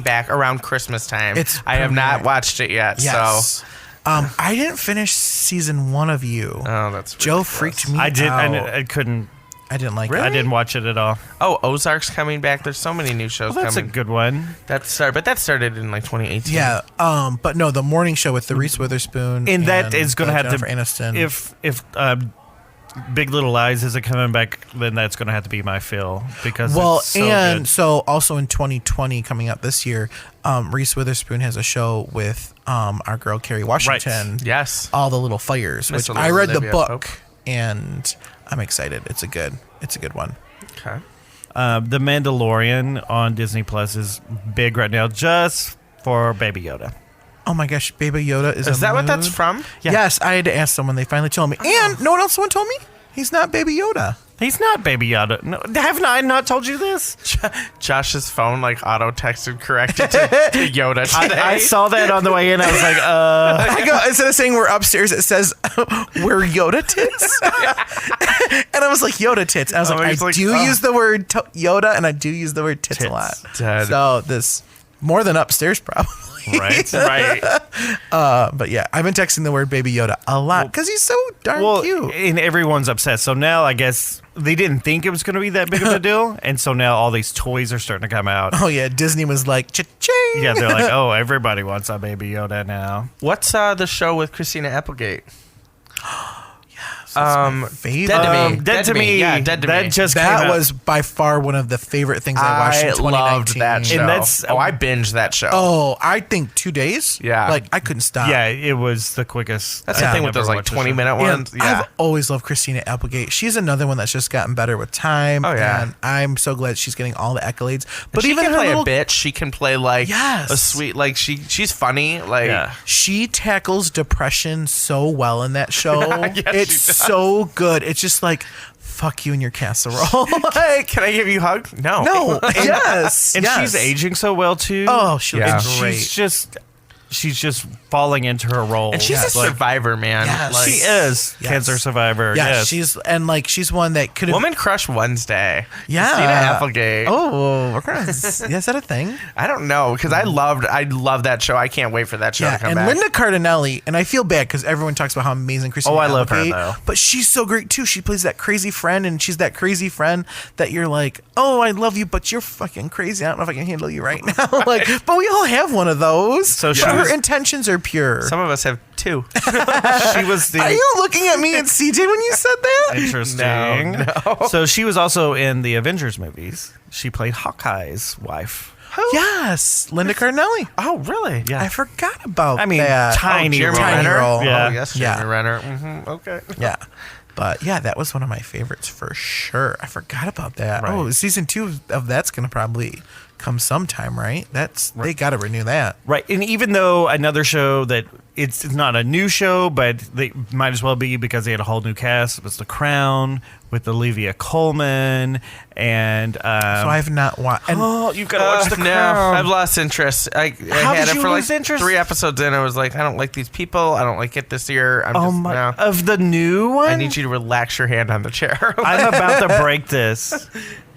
back around Christmas time.
It's
I have not
premiering.
watched it yet.
Yes.
So
I didn't finish season 1 of You.
oh, that's
Joe
ridiculous.
freaked me
I did.
out.
I couldn't.
I didn't like
I
it.
didn't watch it at all.
Oh, Ozark's coming back. There's so many new shows
Well, that's
coming.
a good one.
But that started in like 2018.
Yeah, but no, the morning show with the Reese Witherspoon
And that is going to have
Jennifer
to.
Aniston.
If Big Little Lies isn't coming back, then that's going to have to be my fill because
well,
it's so
and
good.
so also in 2020 coming up this year, Reese Witherspoon has a show with our girl Kerry Washington.
Yes.
All the Little Fires,
Miss
which I read the
Olivia
book
Pope.
and I'm excited. It's a good one.
Okay.
The Mandalorian on Disney Plus is big right now, just for Baby Yoda.
Oh my gosh, Baby Yoda is.
Is
a
that what that's
mood.
from?
Yeah.
Yes, I had to ask someone. They finally told me. And no one else someone told me he's not Baby Yoda.
He's not Baby Yoda. No, haven't I not told you this?
Josh's phone like auto texted corrected to Yoda today.
I saw that on the way in. I was like,
I go, instead of saying we're upstairs, it says we're Yoda tits. And I was like, Yoda tits. And I was like,
he's
I
like,
do
oh.
use the word Yoda and I do use the word tits a lot.
Dead.
So this more than upstairs probably.
right.
But yeah, I've been texting the word Baby Yoda a lot because he's so darn
Well,
cute.
and everyone's obsessed. So now I guess they didn't think it was going to be that big of a deal, and so now all these toys are starting to come out.
Oh yeah, Disney was like, cha-ching.
Yeah, they're like, oh, everybody wants a Baby Yoda now.
What's the show with Christina Applegate?
Favorite.
Dead to Me.
Yeah, Dead to
that
Me.
just came
That
out.
was by far one of the favorite things I watched in 2019.
loved that show.
And that's-
I binged that show.
Oh, I think 2 days.
Yeah.
like I couldn't stop.
Yeah, it was the quickest.
That's the
Yeah.
thing with those like 20-minute ones.
And
Yeah.
I've always loved Christina Applegate. She's another one that's just gotten better with time.
Oh, yeah.
and I'm so glad she's getting all the accolades. But
she
even
can
her
play
little,
a bitch. She can play like
Yes.
a sweet like she's funny. Like
Yeah.
she tackles depression so well in that show.
Yes, she
It's
does.
so good. It's just like fuck you and your casserole. Like
can I give you a hug? No.
no, yes,
And
yes.
she's aging so well too.
Oh, she
Yeah.
looks
and
great.
she's just falling into her role.
And she's a
Like,
survivor, man.
Yes.
Like,
she is
Yes.
cancer survivor.
yeah,
yes.
she's one that could have.
Woman Crush Wednesday.
Yeah,
Christina Applegate.
Oh, we're gonna. Is that a thing?
I don't know because I love that show. I can't wait for that show to
Yeah,
come
and
back.
Linda Cardinelli, and I feel bad because everyone talks about how amazing Christina.
Oh, I love her,
Applegate,
though.
but she's so great too. She plays that crazy friend, and she's that crazy friend that you're like, oh, I love you, but you're fucking crazy. I don't know if I can handle you right now. Like, but we all have one of those.
So she
but
was-
her intentions are pure.
Some of us have two.
she was the
Are you looking at me and CJ when you said that?
interesting.
No.
So she was also in the Avengers movies. She played Hawkeye's wife.
Yes, Linda Cardinelli.
Oh, really?
Yeah.
I forgot about
I mean,
that.
tiny
Jeremy
role.
Tiny
Renner.
role.
Yeah.
Oh, yes,
Yeah.
Jeremy Renner. Okay.
Yeah. But yeah, that was one of my favorites for sure. I forgot about that.
Right.
Oh, season 2 of that's going to probably come sometime, right? They got to renew that.
Right. And even though another show that it's not a new show, but they might as well be because they had a whole new cast. It was The Crown with Olivia Colman and
So I have not watched.
oh, you've got to watch The
No,
Crown.
I've lost interest. I
How
had
did
it
you
for like
lose interest?
3 episodes in. I was like, I don't like these people. I don't like it this year. I'm
Oh
just,
my!
no.
Of the new one,
I need you to relax your hand on the chair.
I'm about to break this.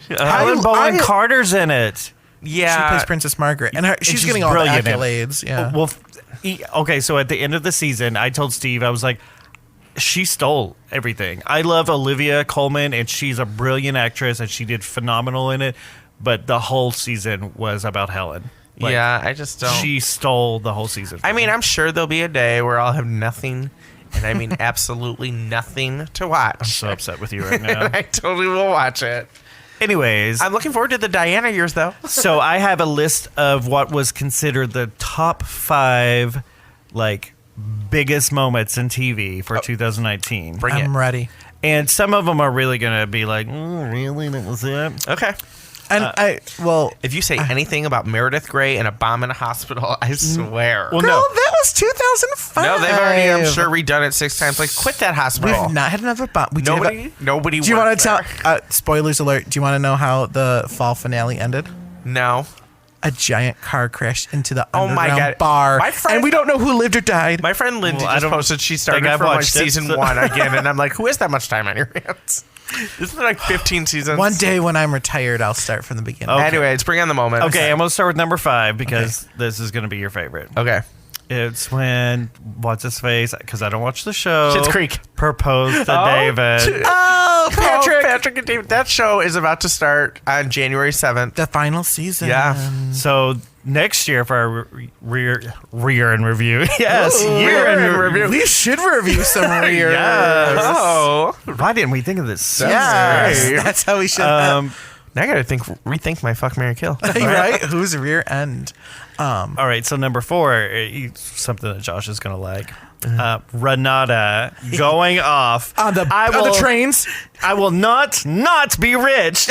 Helen Bowen Carter's in it.
yeah.
She plays Princess Margaret, and she's
she's
getting all the
brilliant in it.
accolades. Yeah.
Well, okay. So at the end of the season, I told Steve, I was like, she stole everything. I love Olivia Colman, and she's a brilliant actress, and she did phenomenal in it. But the whole season was about Helen. Like,
yeah, I just don't.
she stole the whole season.
I mean, I'm sure there'll be a day where I'll have nothing, and I mean absolutely nothing to watch.
I'm so upset with you right now.
I totally will watch it.
Anyways,
I'm looking forward to the Diana years, though.
so I have a list of what was considered the top 5, like, biggest moments in TV for 2019.
Bring it.
I'm ready.
And some of them are really going to be like, really? That was it?
Okay.
And well,
If you say anything about Meredith Grey and a bomb in a hospital, I swear.
Well,
girl,
no.
that was 2005.
No, they've already, I'm sure, redone it 6 times. Like, quit that hospital.
We've not had another bomb. We
Nobody.
Do you want
worked
to
there.
tell? Spoilers alert. Do you want to know how the fall finale ended?
No.
A giant car crashed into the
Oh my
underground
God.
bar,
My friend-
and we don't know who lived or died.
My friend Lindsay
Well, I
just
don't
posted she started
think I've
from like
watched it,
season
so-
1 again, and I'm like, who has that much time on your hands? Isn't there like 15 seasons?
One day when I'm retired, I'll start from the beginning.
Okay.
Anyways, bring on the moment.
Okay, I'm going to start with number 5 because this is going to be your favorite.
Okay.
It's when, what's his face? Because I don't watch the show.
Schitt's Creek.
Proposed to David.
Oh, Patrick!
Patrick and David. That show is about to start on January 7th.
The final season.
Yeah.
So next year for our year in review. Yes, year in review.
We should review some rear.
Yes.
Oh.
Why didn't we think of this sooner?
Yes,
Right.
that's how we should.
Now I gotta rethink my fuck, marry, kill.
Right? Who's rear end?
All right, so number 4, something that Josh is going to like. Renata going off
On the trains.
I will not be rich.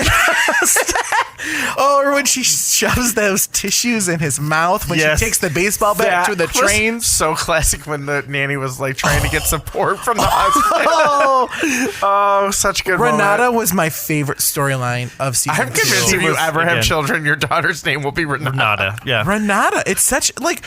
Oh, or when she shoves those tissues in his mouth when
Yes.
she takes the baseball bat to the
was
trains.
So classic when the nanny was like trying to get support from the husband.
Oh,
Oh, such good
Renata
moment.
was my favorite storyline of season
I'm convinced
2.
if you
was,
ever have
again-
children, your daughter's name will be Renata.
Renata, yeah.
Renata, it's such like.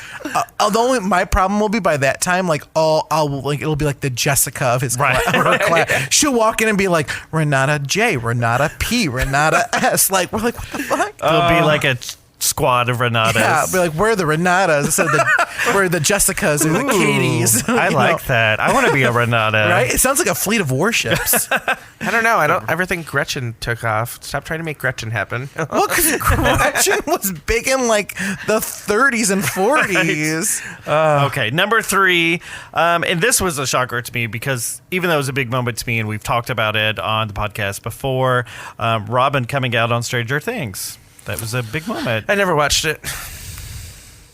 Although my problem will be by that time, like it'll be like the Jessica of his
Right.
her class. She'll walk in and be like Renata J, Renata P, Renata S. Like we're like, what the fuck?
It'll be like a squad of Renatas.
Yeah, be like, we're the Renatas instead of we're the Jessicas or the Katies.
I
you
like
know?
that. I want to be a Renata.
Right? It sounds like a fleet of warships.
I don't know. I don't ever think Gretchen took off. Stop trying to make Gretchen happen.
Well, because Gretchen was big in like the 30s and 40s.
Okay, number 3, and this was a shocker to me because even though it was a big moment to me, and we've talked about it on the podcast before, Robin coming out on Stranger Things. That was a big moment.
I never watched it.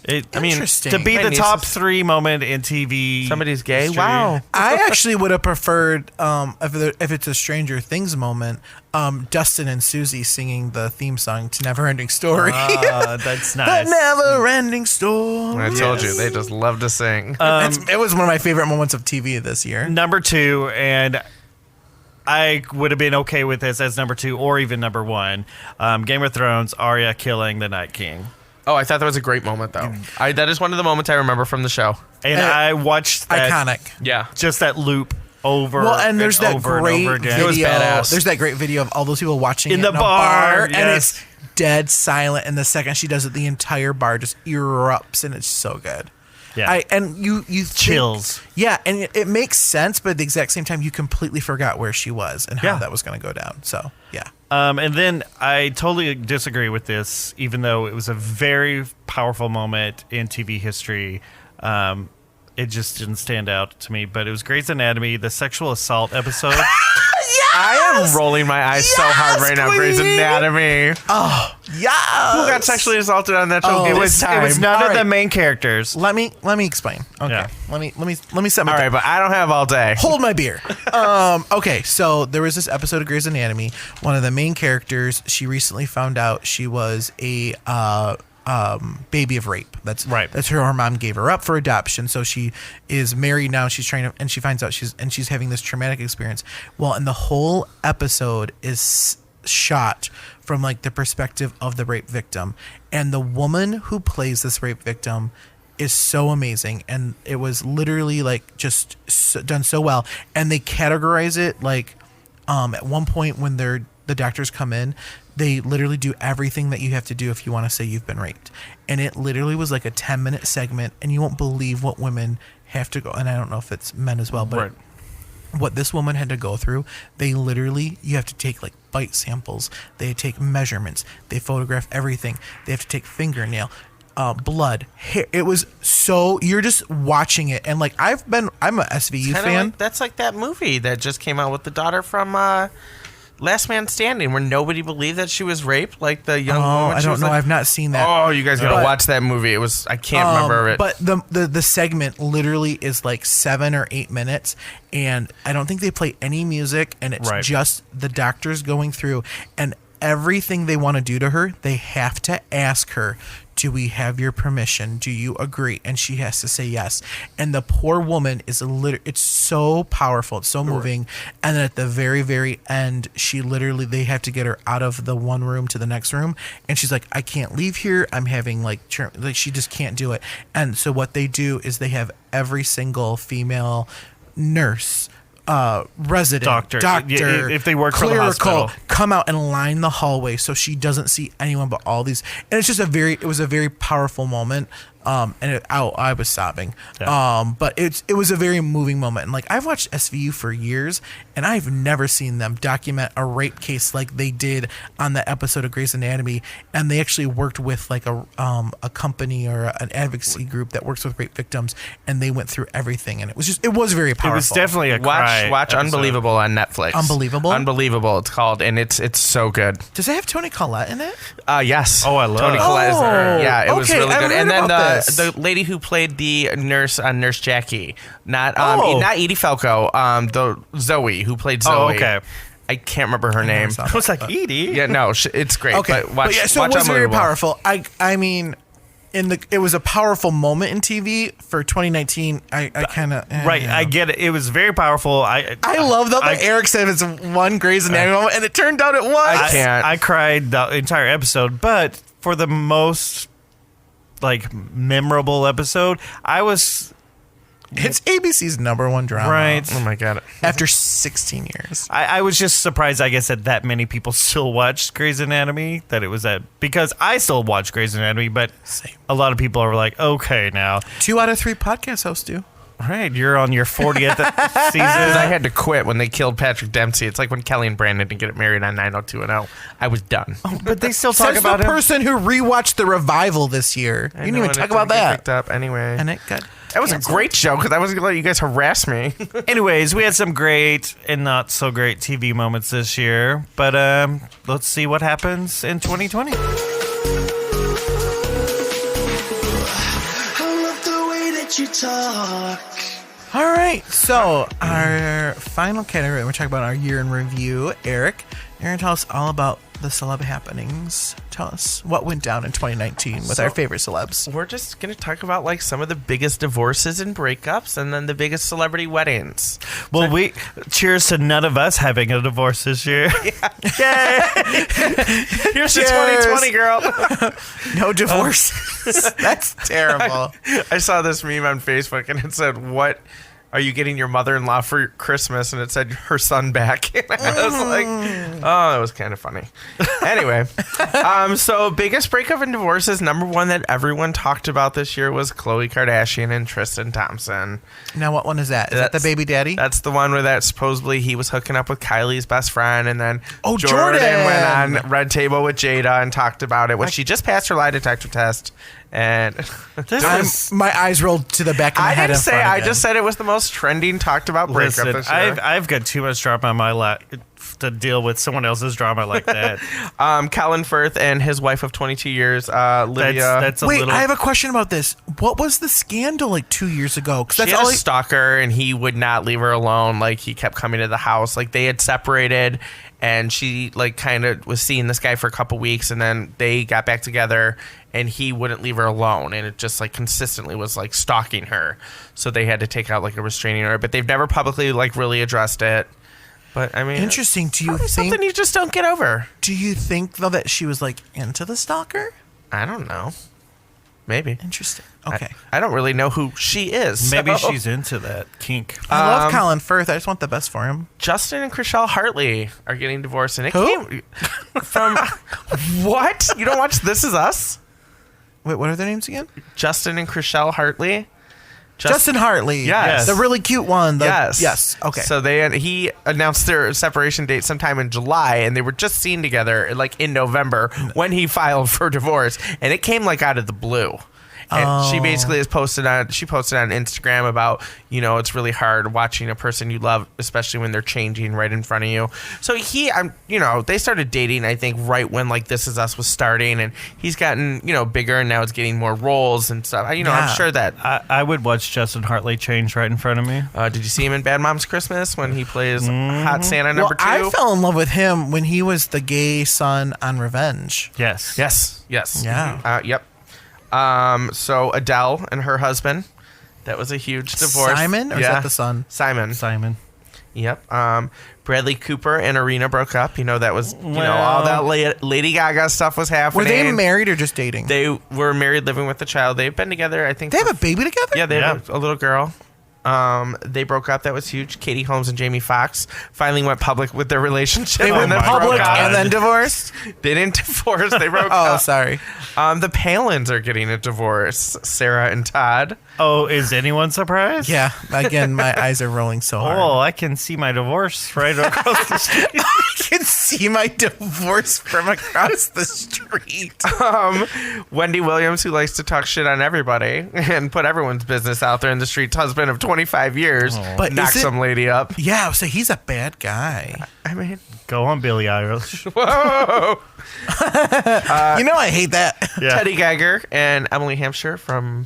I mean,
Interesting.
to be
My
the
niece
top
is-
3 moment in TV.
Somebody's gay.
history.
Wow.
I actually would have preferred, if it's a Stranger Things moment, Dustin and Susie singing the theme song to Neverending Story.
That's
The
nice.
Never-ending Story.
I told you, they just love to sing.
It was one of my favorite moments of TV this year.
Number 2, and I would have been okay with this as number 2 or even number 1. Game of Thrones, Arya killing the Night King.
Oh, I thought that was a great moment, though. That is one of the moments I remember from the show.
And I watched that,
Iconic.
Yeah.
just that loop over
Well, and there's that
over
great
and over again.
It was
video.
badass.
There's that great video of all those people watching
In
it
the
in a
bar,
and
yes.
it's dead silent. And the second she does it, the entire bar just erupts, and it's so good.
Yeah.
You think-
Chills.
Yeah, and it makes sense, but at the exact same time, you completely forgot where she was and how
Yeah.
that was going to go down. So yeah.
And then I totally disagree with this, even though it was a very powerful moment in TV history. It just didn't stand out to me, but it was Grey's Anatomy, the sexual assault episode.
I am rolling my eyes so hard right now, Grey's
queen.
Anatomy.
Yeah.
Who got sexually assaulted on that show?
Oh,
Give
It
it
was
time.
none
All
of the
right.
main characters.
Let me explain. Okay.
Yeah.
Let me set my
All right, but I don't have all day.
hold my beer. Okay, so there was this episode of Grey's Anatomy. One of the main characters, she recently found out she was a baby of rape. That's
Right.
That's her mom gave her up for adoption. So she is married now. She's trying to, and she finds out she's having this traumatic experience. Well, and the whole episode is shot from like the perspective of the rape victim, and the woman who plays this rape victim is so amazing, and it was literally like just done so well. And they categorize it like at one point when the doctors come in, they literally do everything that you have to do if you want to say you've been raped. And it literally was like a 10-minute segment, and you won't believe what women have to go, and I don't know if it's men as well, but
Right.
what this woman had to go through, you have to take like bite samples, they take measurements, they photograph everything, they have to take fingernail, blood, hair. It was so, you're just watching it, and like I'm a SVU
Kinda
fan.
like, that's like that movie that just came out with the daughter from Last Man Standing, where nobody believed that she was raped. Like the young woman.
I
she
don't
was
know.
like-
I've not seen that.
Oh, you guys gotta
But-
watch that movie. It was, I can't remember it.
But the segment literally is like 7 or 8 minutes, and I don't think they play any music, and it's
Right.
just the doctors going through, and everything they want to do to her, they have to ask her do we have your permission? Do you agree? And she has to say yes. And the poor woman is it's so powerful. It's so moving. And then at the very, very end, they have to get her out of the one room to the next room. And she's like, I can't leave here. I'm having she just can't do it. And so what they do is they have every single female nurse, resident, doctor,
if they work for the hospital,
come out and line the hallway so she doesn't see anyone but all these. And it's just it was a very powerful moment. And I was sobbing. Yeah. But it was a very moving moment. And like, I've watched SVU for years, and I've never seen them document a rape case like they did on the episode of Grey's Anatomy. And they actually worked with like a company or an advocacy group that works with rape victims, and they went through everything. And it was very powerful.
It was definitely a cry
watch
episode.
Unbelievable on Netflix. Unbelievable. It's called, and it's so good.
Does it have Toni Collette in it?
Yes.
Oh, I love
Toni Collette. It was really good. And then
the
lady who played the nurse on Nurse Jackie, not Edie Falco, the Zoe who played Zoe.
Oh, okay.
I can't remember her name.
I was like, Edie?
Yeah, no, it's great.
Okay,
but watch,
so
watch
it was very
Unbelievable.
powerful. I mean, it was a powerful moment in TV for 2019. I kind of
right. I get it. It was very powerful. I
love that Eric said it's one Grey's Anatomy moment, and it turned out it was.
I
cried the entire episode, but for the most memorable episode, it's
ABC's #1 drama.
Right.
Oh my God.
After 16 years.
I was just surprised, I guess, that many people still watched Grey's Anatomy, because I still watch Grey's Anatomy, but
Same.
a lot of people are like, okay, now.
2 out of 3 podcast hosts do.
Right, you're on your 40th season.
I had to quit when they killed Patrick Dempsey. It's like when Kelly and Brandon didn't get married on 90210. I was done.
But they still talk
Says
about
the
him.
person who rewatched the revival this year. You didn't even talk about that.
Picked up anyway.
And it got
That was
canceled.
a great show because I wasn't going to let you guys harass me.
Anyways, we had some great and not so great TV moments this year, but let's see what happens in 2020.
I love the way that you talk.
All right, so our final category, we're talking about our year in review. Eric, you're going to tell us all about the celeb happenings. Tell us what went down in 2019 with our favorite celebs.
We're just going to talk about some of the biggest divorces and breakups and then the biggest celebrity weddings.
Well, cheers to none of us having a divorce this year.
Yeah. Here's to 2020, girl.
No divorce. That's terrible.
I saw this meme on Facebook and it said, "What are you getting your mother-in-law for Christmas?" And it said her son back. And I was like, oh, that was kind of funny. Anyway, so biggest breakup and divorces, #1 that everyone talked about this year was Khloe Kardashian and Tristan Thompson.
Now, what one is that? Is that the baby daddy?
That's the one where that supposedly he was hooking up with Kylie's best friend, and then
Jordan
went on Red Table with Jada and talked about it. She just passed her lie detector test. And
my
eyes rolled to the back of my head.
I just said it was the most trending talked about breakup this year.
I've got too much drama on my lap to deal with someone else's drama like that.
Colin Firth and his wife of 22 years, Lydia.
I have a question about this. What was the scandal 2 years ago?
Because that's all. Stalker, and he would not leave her alone. He kept coming to the house. They had separated, and she kind of was seeing this guy for a couple weeks, and then they got back together, and he wouldn't leave her alone, and it just consistently was stalking her. So they had to take out a restraining order, but they've never publicly really addressed it. But I mean,
interesting. Do you think
something you just don't get over?
Do you think though that she was into the stalker?
I don't know. Maybe.
Interesting. Okay.
I don't really know who she is.
Maybe she's into that kink.
I love Colin Firth. I just want the best for him.
Justin and Chriselle Hartley are getting divorced, and it
Who?
came from what? You don't watch This Is Us?
Wait, what are their names again?
Justin and Chriselle Hartley.
Justin Hartley.
Yes.
The really cute one.
Yes.
Yes. Okay.
So he announced their separation date sometime in July, and they were just seen together in November when he filed for divorce, and it came out of the blue. And she basically posted on Instagram about, it's really hard watching a person you love, especially when they're changing right in front of you. So they started dating, I think, right when This Is Us was starting, and he's gotten, bigger, and now it's getting more roles and stuff. I'm sure that
I would watch Justin Hartley change right in front of me.
did you see him in Bad Moms Christmas when he plays Hot Santa number 2?
I fell in love with him when he was the gay son on Revenge.
Yes.
Yes.
Yeah.
Yep. So Adele and her husband. That was a huge divorce.
Simon? Or is that the son?
Simon. Yep. Bradley Cooper and Arena broke up. You know, that was, all that Lady Gaga stuff was happening.
Were they married or just dating?
They were married, living with a child. They've been together, I think.
They have a baby together?
Yeah, they have a little girl. They broke up. That was huge. Katie Holmes and Jamie Foxx finally went public with their relationship.
They went public and then divorced?
They didn't divorce. They broke
Oh,
up.
sorry.
The Palins are getting a divorce. Sarah and Todd.
Oh, is anyone surprised?
Yeah. Again, my eyes are rolling so hard.
Oh, I can see my divorce right across the street.
I can see my divorce from across the street.
Wendy Williams, who likes to talk shit on everybody and put everyone's business out there in the streets, husband of 25 years,
But
knocked
is it-
some lady up.
Yeah, so he's a bad guy.
I mean,
Go on, Billie Eilish.
whoa.
I hate that.
Yeah.
Teddy Geiger and Emily Hampshire from...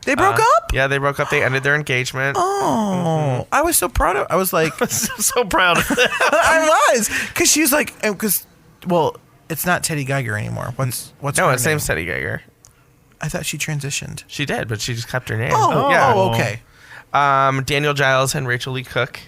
They broke up?
Yeah, they broke up. They ended their engagement.
Oh, I was so proud of. I was like,
So proud of that.
I was, because she was like, it's not Teddy Geiger anymore. What's
No,
her
it's
name?
name's Teddy Geiger.
I thought she transitioned.
She did, but she just kept her name.
Oh, okay.
Daniel Giles and Rachel Lee Cook.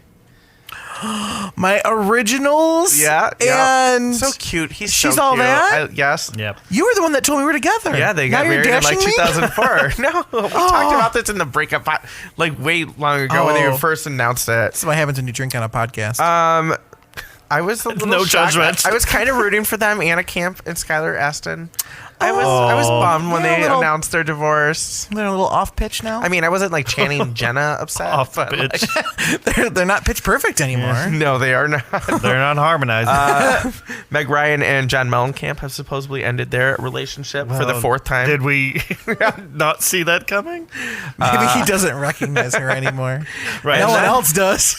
My originals.
Yeah.
And
so cute. She's
she's
so
all
cute.
that?
Yes.
Yep.
You were the one that told me we were together.
Yeah, they
Now
got
you're
married in like
dashing me?
2004. No, we talked about this in the breakup, like way long ago when they
Oh.
first announced it.
That's what happens when you drink on a podcast.
I was a little
No
shocked.
judgment.
I was kind of rooting for them, Anna Camp and Skylar Aston. I was bummed when
Yeah,
they
a little-
announced their divorce.
They're a little off pitch now.
I mean, I wasn't like chanting Jenna upset.
Off
but, like,
bitch.
they're not pitch perfect anymore.
no, they are not.
They're not harmonizing.
Meg Ryan and John Mellencamp have supposedly ended their relationship for the fourth time.
Did we not see that coming?
Maybe he doesn't recognize her anymore.
Right.
No
And
one
then-
else does.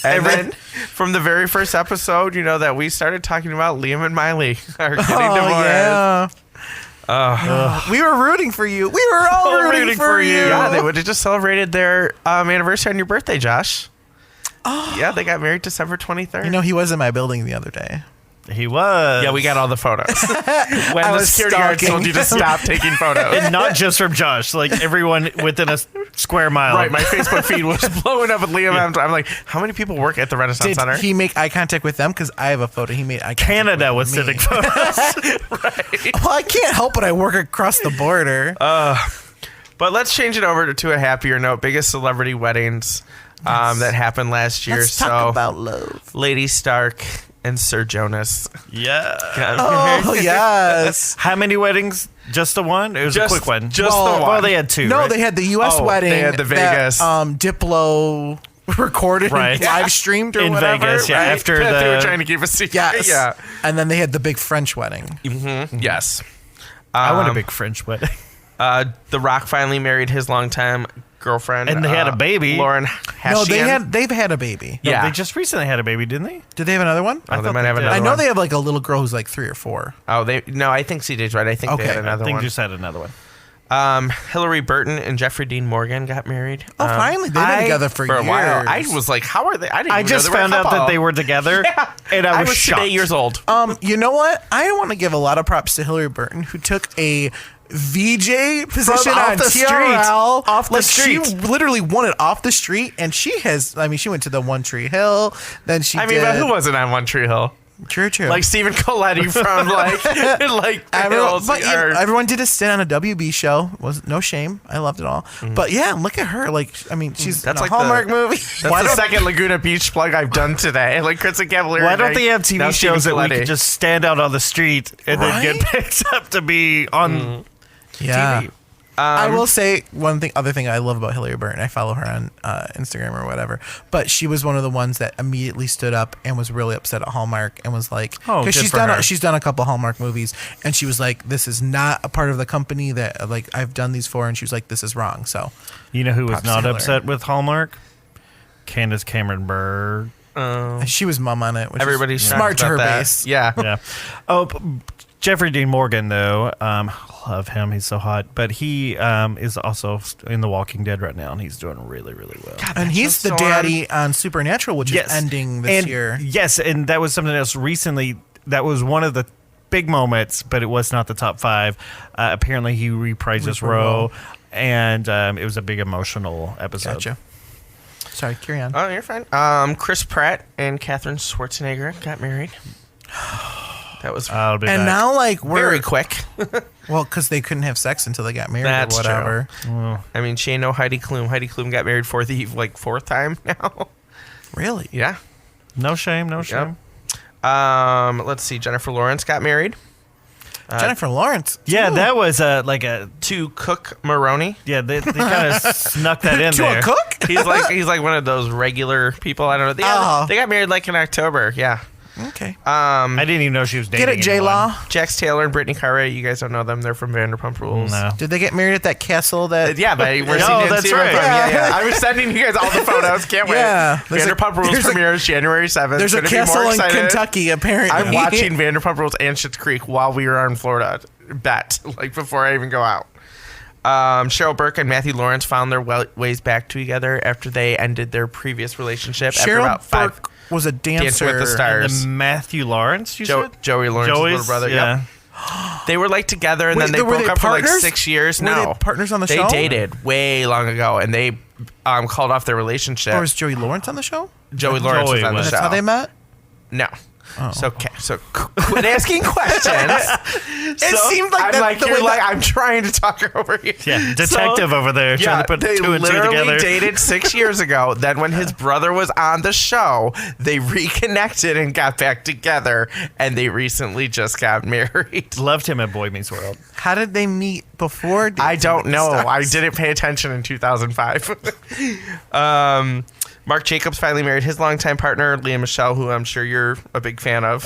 And then from the very first episode, that we started talking about Liam and Miley are getting divorced.
Yeah. We were rooting for you. We were all rooting for you.
Yeah, they would have just celebrated their anniversary on your birthday, Josh. Oh. Yeah, they got married December 23rd.
He was in my building the other day.
He was.
Yeah, we got all the photos. When
I
the
was
security guard
stalking
told you to stop taking photos.
And not just from Josh, like everyone within a square mile.
Right, my Facebook feed was blowing up with Liam. I'm like, how many people work at the Renaissance
Did
Center?
he make eye contact with them? Because I have a photo. He made eye contact
Canada
with
was
me.
sending photos.
Well, I can't help it. I work across the border.
But let's change it over to a happier note. Biggest celebrity weddings that happened last year.
Let's talk about love.
Lady Stark and Sir Jonas.
Yeah.
Oh, yes.
How many weddings? Just the one? It was a quick one.
Just the one.
Well, they had two.
No,
right?
they had the U.S.
Oh,
wedding.
they had the
that,
Vegas.
Diplo recorded
Right.
and live streamed or
In
whatever.
Vegas, yeah,
right?
after
That they were
the-
trying to keep a secret.
Yes.
Yeah.
And then they had the big French wedding.
Yes.
I want a big French wedding.
The Rock finally married his longtime girlfriend.
And they had a baby.
Lauren
No,
Hashian.
they've had a baby.
Yeah.
They just recently had a baby, didn't they?
Did they have another one?
Oh, they
thought
might
they
have
did.
another
I know
one.
they have like a little girl who's like 3 or 4.
Oh, I think CJ's right. I think they
Okay.
had another
I think
one.
just had another one.
Hillary Burton and Jeffrey Dean Morgan got married.
Oh, finally. They've been together for
a while.
years.
I was like, how are they? I didn't
I
even
just
know they were a
found out that
couple.
they were together, and I was shocked.
today years old.
You know what? I want to give a lot of props to Hillary Burton, who took a VJ position
off
on
the
TRL.
street. Off the
Like,
street.
She literally won it off the street, and she went to the One Tree Hill. Then she
I mean, but who wasn't on One Tree Hill?
True.
Like Stephen Coletti from like the
Everyone,
Hills.
but
or-
everyone did a stint on a WB show. Was no shame. I loved it all. But yeah, look at her. Like, I mean, she's
That's
in a
like
Hallmark movie.
That's the second Laguna Beach plug I've done today. Like Kristen Cavalier.
Why don't they have TV
now
shows that we
Stephen
could just stand out on the street and then get
Right?
picked up to be on
Yeah.
TV?
I will say other thing I love about Hillary Burton. I follow her on Instagram or whatever, but she was one of the ones that immediately stood up and was really upset at Hallmark and was like,
Oh,
because
good
she's
for
done
her.
she's done a couple Hallmark movies, and she was like, this is not a part of the company that like I've done these for, and she was like, this is wrong. So
You know who was
Props to
not
Hillary.
upset with Hallmark? Candace Cameron Bure.
she was mum on it, which
Everybody's
is
shocked
smart to
about
her
that.
base.
Yeah.
Yeah. Jeffrey Dean Morgan, though, love him. He's so hot. But he is also in The Walking Dead right now, and he's doing really, really well.
And he's the daddy on Supernatural, which is ending this
and
year.
Yes, and that was something else recently. That was one of the big moments, but it was not the top 5. Apparently, he reprises Roe, and it was a big emotional episode.
Gotcha. Sorry, carry on.
Oh, you're fine. Chris Pratt and Katherine Schwarzenegger got married. That was
And now, like, we're
very quick.
well, because they couldn't have sex until they got married
That's
or whatever.
Well,
I mean, she ain't no Heidi Klum. Heidi Klum got married for the 4th time now.
Really?
Yeah.
no shame, no shame.
Let's see. Jennifer Lawrence got married
Jennifer Lawrence.
Yeah,
too.
that was like a
to Cook Maroney.
yeah. They kind of snuck that in
To
there.
a cook?
He's like one of those regular people. I don't know. They got married like in October. Yeah.
Okay.
I didn't even know she was dating.
Get it, J Law.
Jax Taylor and Brittany Cartwright. You guys don't know them. They're from Vanderpump Rules.
No.
Did they get married at that castle that?
Yeah, but we're
No,
seeing
that's
it.
right.
Yeah. I was sending you guys all the photos. Can't wait.
Yeah.
Vanderpump Rules premieres January 7th.
There's a
Couldn't be more
castle in
excited.
Kentucky, apparently.
I'm watching Vanderpump Rules and Schitt's Creek while we were in Florida. Before I even go out. Cheryl Burke and Matthew Lawrence found their ways back together after they ended their previous relationship after
Cheryl
about 5
Burke was a dancer.
Dance with the Stars.
And Matthew Lawrence, you said?
Joey Lawrence's little brother.
Yeah.
Yep. They were like together, and
Wait,
then they
were
broke
they
up for like
partners?
6 years.
Were
No,
they partners on the
they
show?
dated way long ago, and they called off their relationship.
Or was Joey Lawrence on the show?
Joey Lawrence was
Joey
on the
was.
show.
That's how they met?
No. So quit asking questions.
It seemed like
I'm trying to talk over you.
Yeah, detective over there trying to put
they
2 and 2
literally
together.
dated 6 years ago. Then when his brother was on the show, they reconnected and got back together, and they recently just got married.
Loved him at Boy Meets World.
How did they meet before?
I don't know.
Stars?
I didn't pay attention in 2005. Mark Jacobs finally married his longtime partner, Leah Michelle, who I'm sure you're a big fan of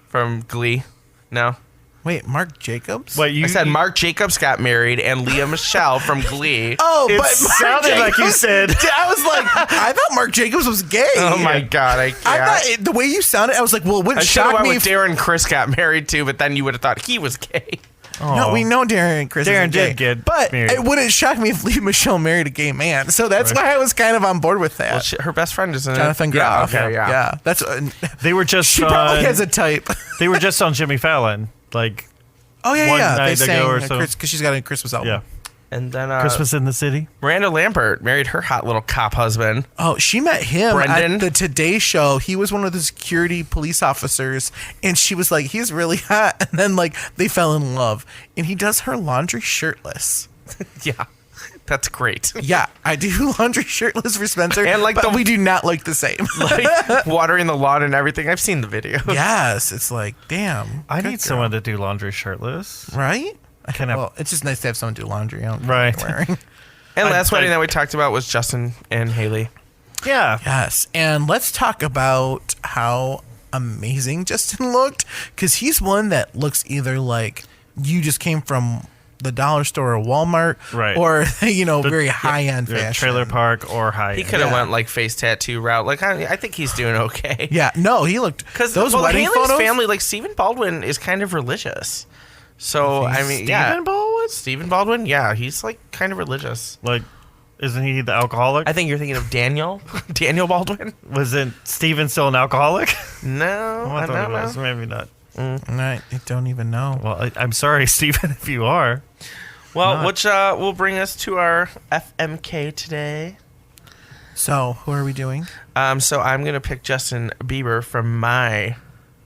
from Glee. No?
Wait, Mark Jacobs?
What,
I said Mark Jacobs got married and Leah Michelle from Glee.
Oh,
It
but
sounded like you said.
I was like, I thought Mark Jacobs was gay.
Oh my God, I can't.
I thought the way you sounded, I was like, well, it wouldn't
I should have
shock
went
me
with
if
Darren Chris got married too, but then you would have thought he was gay.
No, we know Darren and Chris.
Darren
isn't gay,
did get
but
married.
it wouldn't shock me if Leah Michelle married a gay man. So that's why I was kind of on board with that.
Well, her best friend is in
Jonathan
it.
Groff.
Yeah, okay, yeah.
That's
They were just
she
on,
probably has a type.
they were just on Jimmy Fallon. Like,
Oh yeah,
One
yeah. They
night ago
sang
or so.
because she's got a Christmas album.
yeah.
And then
Christmas in the City.
Miranda Lambert married her hot little cop husband.
Oh, she met him
Brendan?
at the Today Show. He was one of the security police officers, and she was like, "He's really hot." And then like they fell in love, and he does her laundry shirtless.
Yeah, that's great.
Yeah, I do laundry shirtless for Spencer,
And, like,
but
the-
we do not like the same.
Like watering the lawn and everything. I've seen the video.
Yes, it's like, damn.
I
good
need
girl.
someone to do laundry shirtless.
right?
Can I-
Well, it's just nice to have someone do laundry. I don't know
Right.
what they're wearing.
And last wedding that we talked about was Justin and Haley.
Yeah.
Yes, and let's talk about how amazing Justin looked, because he's one that looks either like you just came from the dollar store or Walmart,
Right.
or very high end
Yeah,
fashion.
trailer park or high.
He could have
Yeah.
went like face tattoo route. Like I think he's doing okay.
Yeah, no, he looked
Because
those wedding
Haley's
photos.
family, like Stephen Baldwin, is kind of religious. So I mean,
Stephen Baldwin?
Stephen Baldwin, yeah, he's like kind of religious.
Like, isn't he the alcoholic?
I think you're thinking of Daniel Baldwin.
Wasn't Steven still an alcoholic?
No,
I
I
thought
don't
he was.
know.
Maybe not.
I don't even know.
Well, I'm sorry, Steven, if you are.
Well,
Not.
which will bring us to our FMK today.
So who are we doing?
So I'm gonna pick Justin Bieber from my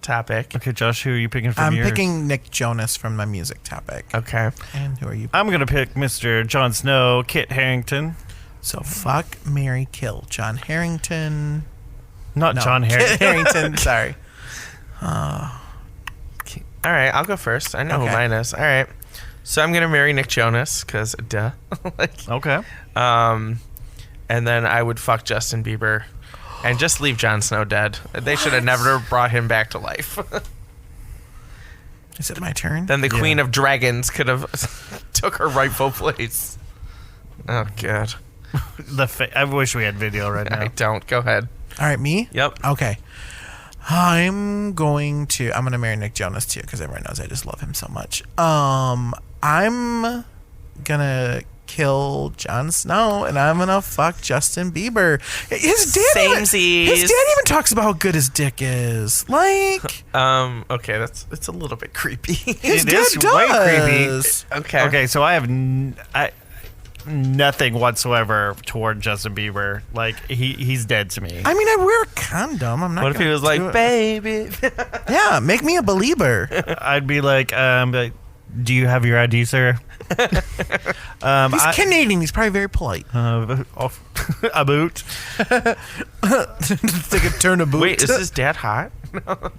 topic.
Okay, Josh, who are you picking from
I'm
yours?
picking Nick Jonas from my music topic.
Okay.
And who are you?
I'm going to pick Mr. Jon Snow, Kit Harington.
So fuck, marry, kill. John Harrington.
Not
No,
John
Kit
Harrington.
Harrington. Sorry.
All right, I'll go first. I know who
Okay.
mine is. All right. So I'm gonna marry Nick Jonas because duh.
Okay.
And then I would fuck Justin Bieber, and just leave Jon Snow dead. They should have never brought him back to life.
Is it my turn?
Then the Queen of Dragons could have took her rightful place. Oh God.
I wish we had video right now.
I don't. Go ahead.
All right, me?
Yep.
Okay. I'm gonna marry Nick Jonas too, because everyone knows I just love him so much. I'm gonna kill Jon Snow, and I'm gonna fuck Justin Bieber. His dad even talks about how good his dick is. Like,
okay, it's a little bit creepy.
his
It
dad
is way
does.
creepy.
Okay.
Okay, so I have nothing whatsoever toward Justin Bieber. Like, he's dead to me.
I mean, I wear a condom. I'm not.
What if he
gonna
was
do
like,
it.
baby?
Yeah, make me a believer.
I'd be like, do you have your ID, sir?
He's Canadian. He's probably very polite.
A boot?
Take a turn of boot.
Wait, is his dad hot?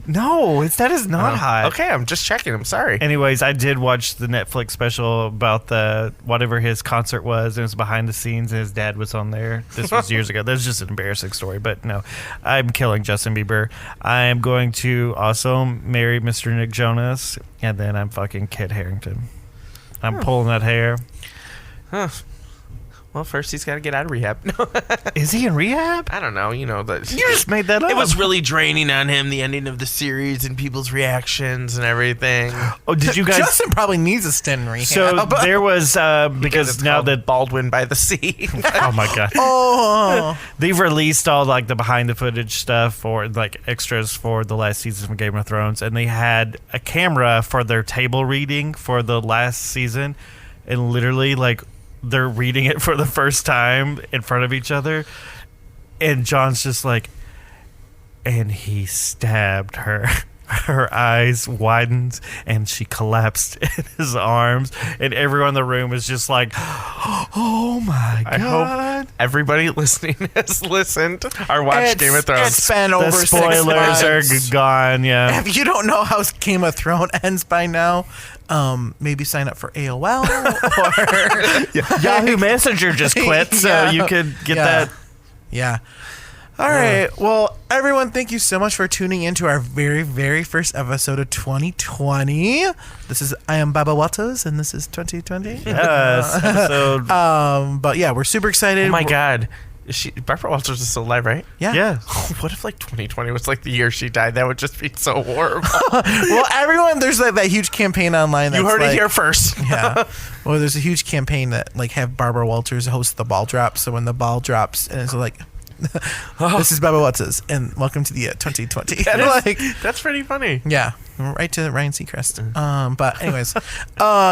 No, that is not hot.
Okay, I'm just checking. I'm sorry.
Anyways, I did watch the Netflix special about the whatever his concert was, and it was behind the scenes, and his dad was on there. This was years ago. That's just an embarrassing story, but no, I'm killing Justin Bieber. I am going to also marry Mr. Nick Jonas, and then I'm fucking Kit Harrington. I'm pulling that hair.
Well, first he's got to get out of rehab. No,
Is he in rehab?
I don't know. You know that
You just made that up.
it was really draining on him, the ending of the series and people's reactions and everything.
Oh, did you guys?
Justin probably needs a stint in rehab.
So there was
Because
because
it's
now
called
that
Baldwin by the Sea.
oh my god.
oh,
They've released all like the behind the footage stuff or like extras for the last season of Game of Thrones, and they had a camera for their table reading for the last season, and literally like they're reading it for the first time in front of each other, and John's just like, and he stabbed her. Her eyes widened and she collapsed in his arms, and everyone in the room is just like, oh my
I
god.
hope everybody listening has listened or watched Game of Thrones.
It's been
The
over 6
spoilers are
months.
gone, yeah.
If you don't know how Game of Thrones ends by now, maybe sign up for AOL or
Yahoo Messenger just quit, so
Yeah.
you could get
Yeah.
that.
Yeah. All right. Well, everyone, thank you so much for tuning in to our very, very first episode of 2020. I am Baba Wattos, and this is 2020.
Yes, episode.
But yeah, we're super excited.
Oh my God. Barbara Walters is still alive, right?
Yeah.
Yeah.
What if like 2020 was like the year she died? That would just be so horrible.
Well, everyone, there's like that huge campaign online.
You
that's
heard it
like-
here first.
Yeah. Well, there's a huge campaign that like have Barbara Walters host the ball drop. So when the ball drops, and it's like, this is Baba Watts, and welcome to the 2020.
That's pretty funny.
Yeah, right to Ryan Seacrest. But anyways,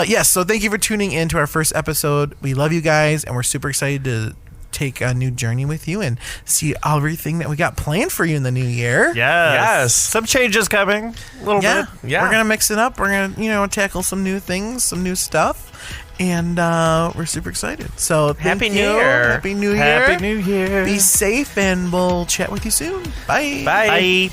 yes. So thank you for tuning in to our first episode. We love you guys, and we're super excited to take a new journey with you and see everything that we got planned for you in the new year.
Yes.
Some changes coming. A little
Yeah,
bit.
Yeah.
We're gonna mix it up. We're gonna tackle some new things, some new stuff, and we're super excited. So thank
Happy New
you.
Year.
Happy New Year.
Happy New Year.
Be safe, and we'll chat with you soon. Bye.
Bye.
Bye.